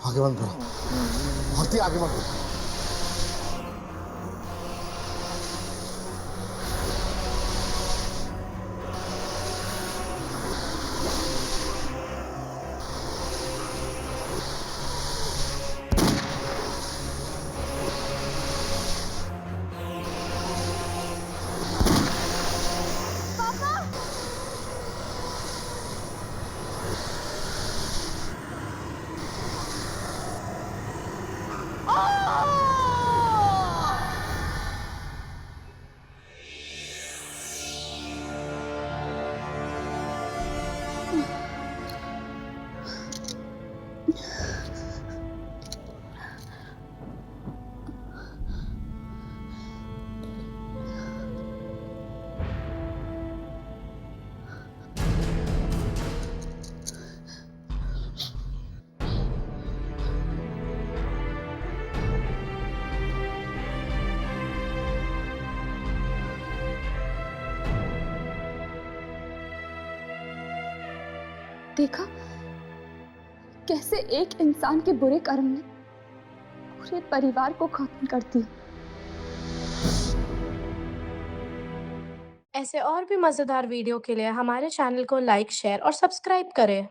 आगे बंद करो भारती, आगे बंद करो। देखा कैसे एक इंसान के बुरे कर्म ने पूरे परिवार को खत्म कर दिया। ऐसे और भी मजेदार वीडियो के लिए हमारे चैनल को लाइक, शेयर और सब्सक्राइब करें।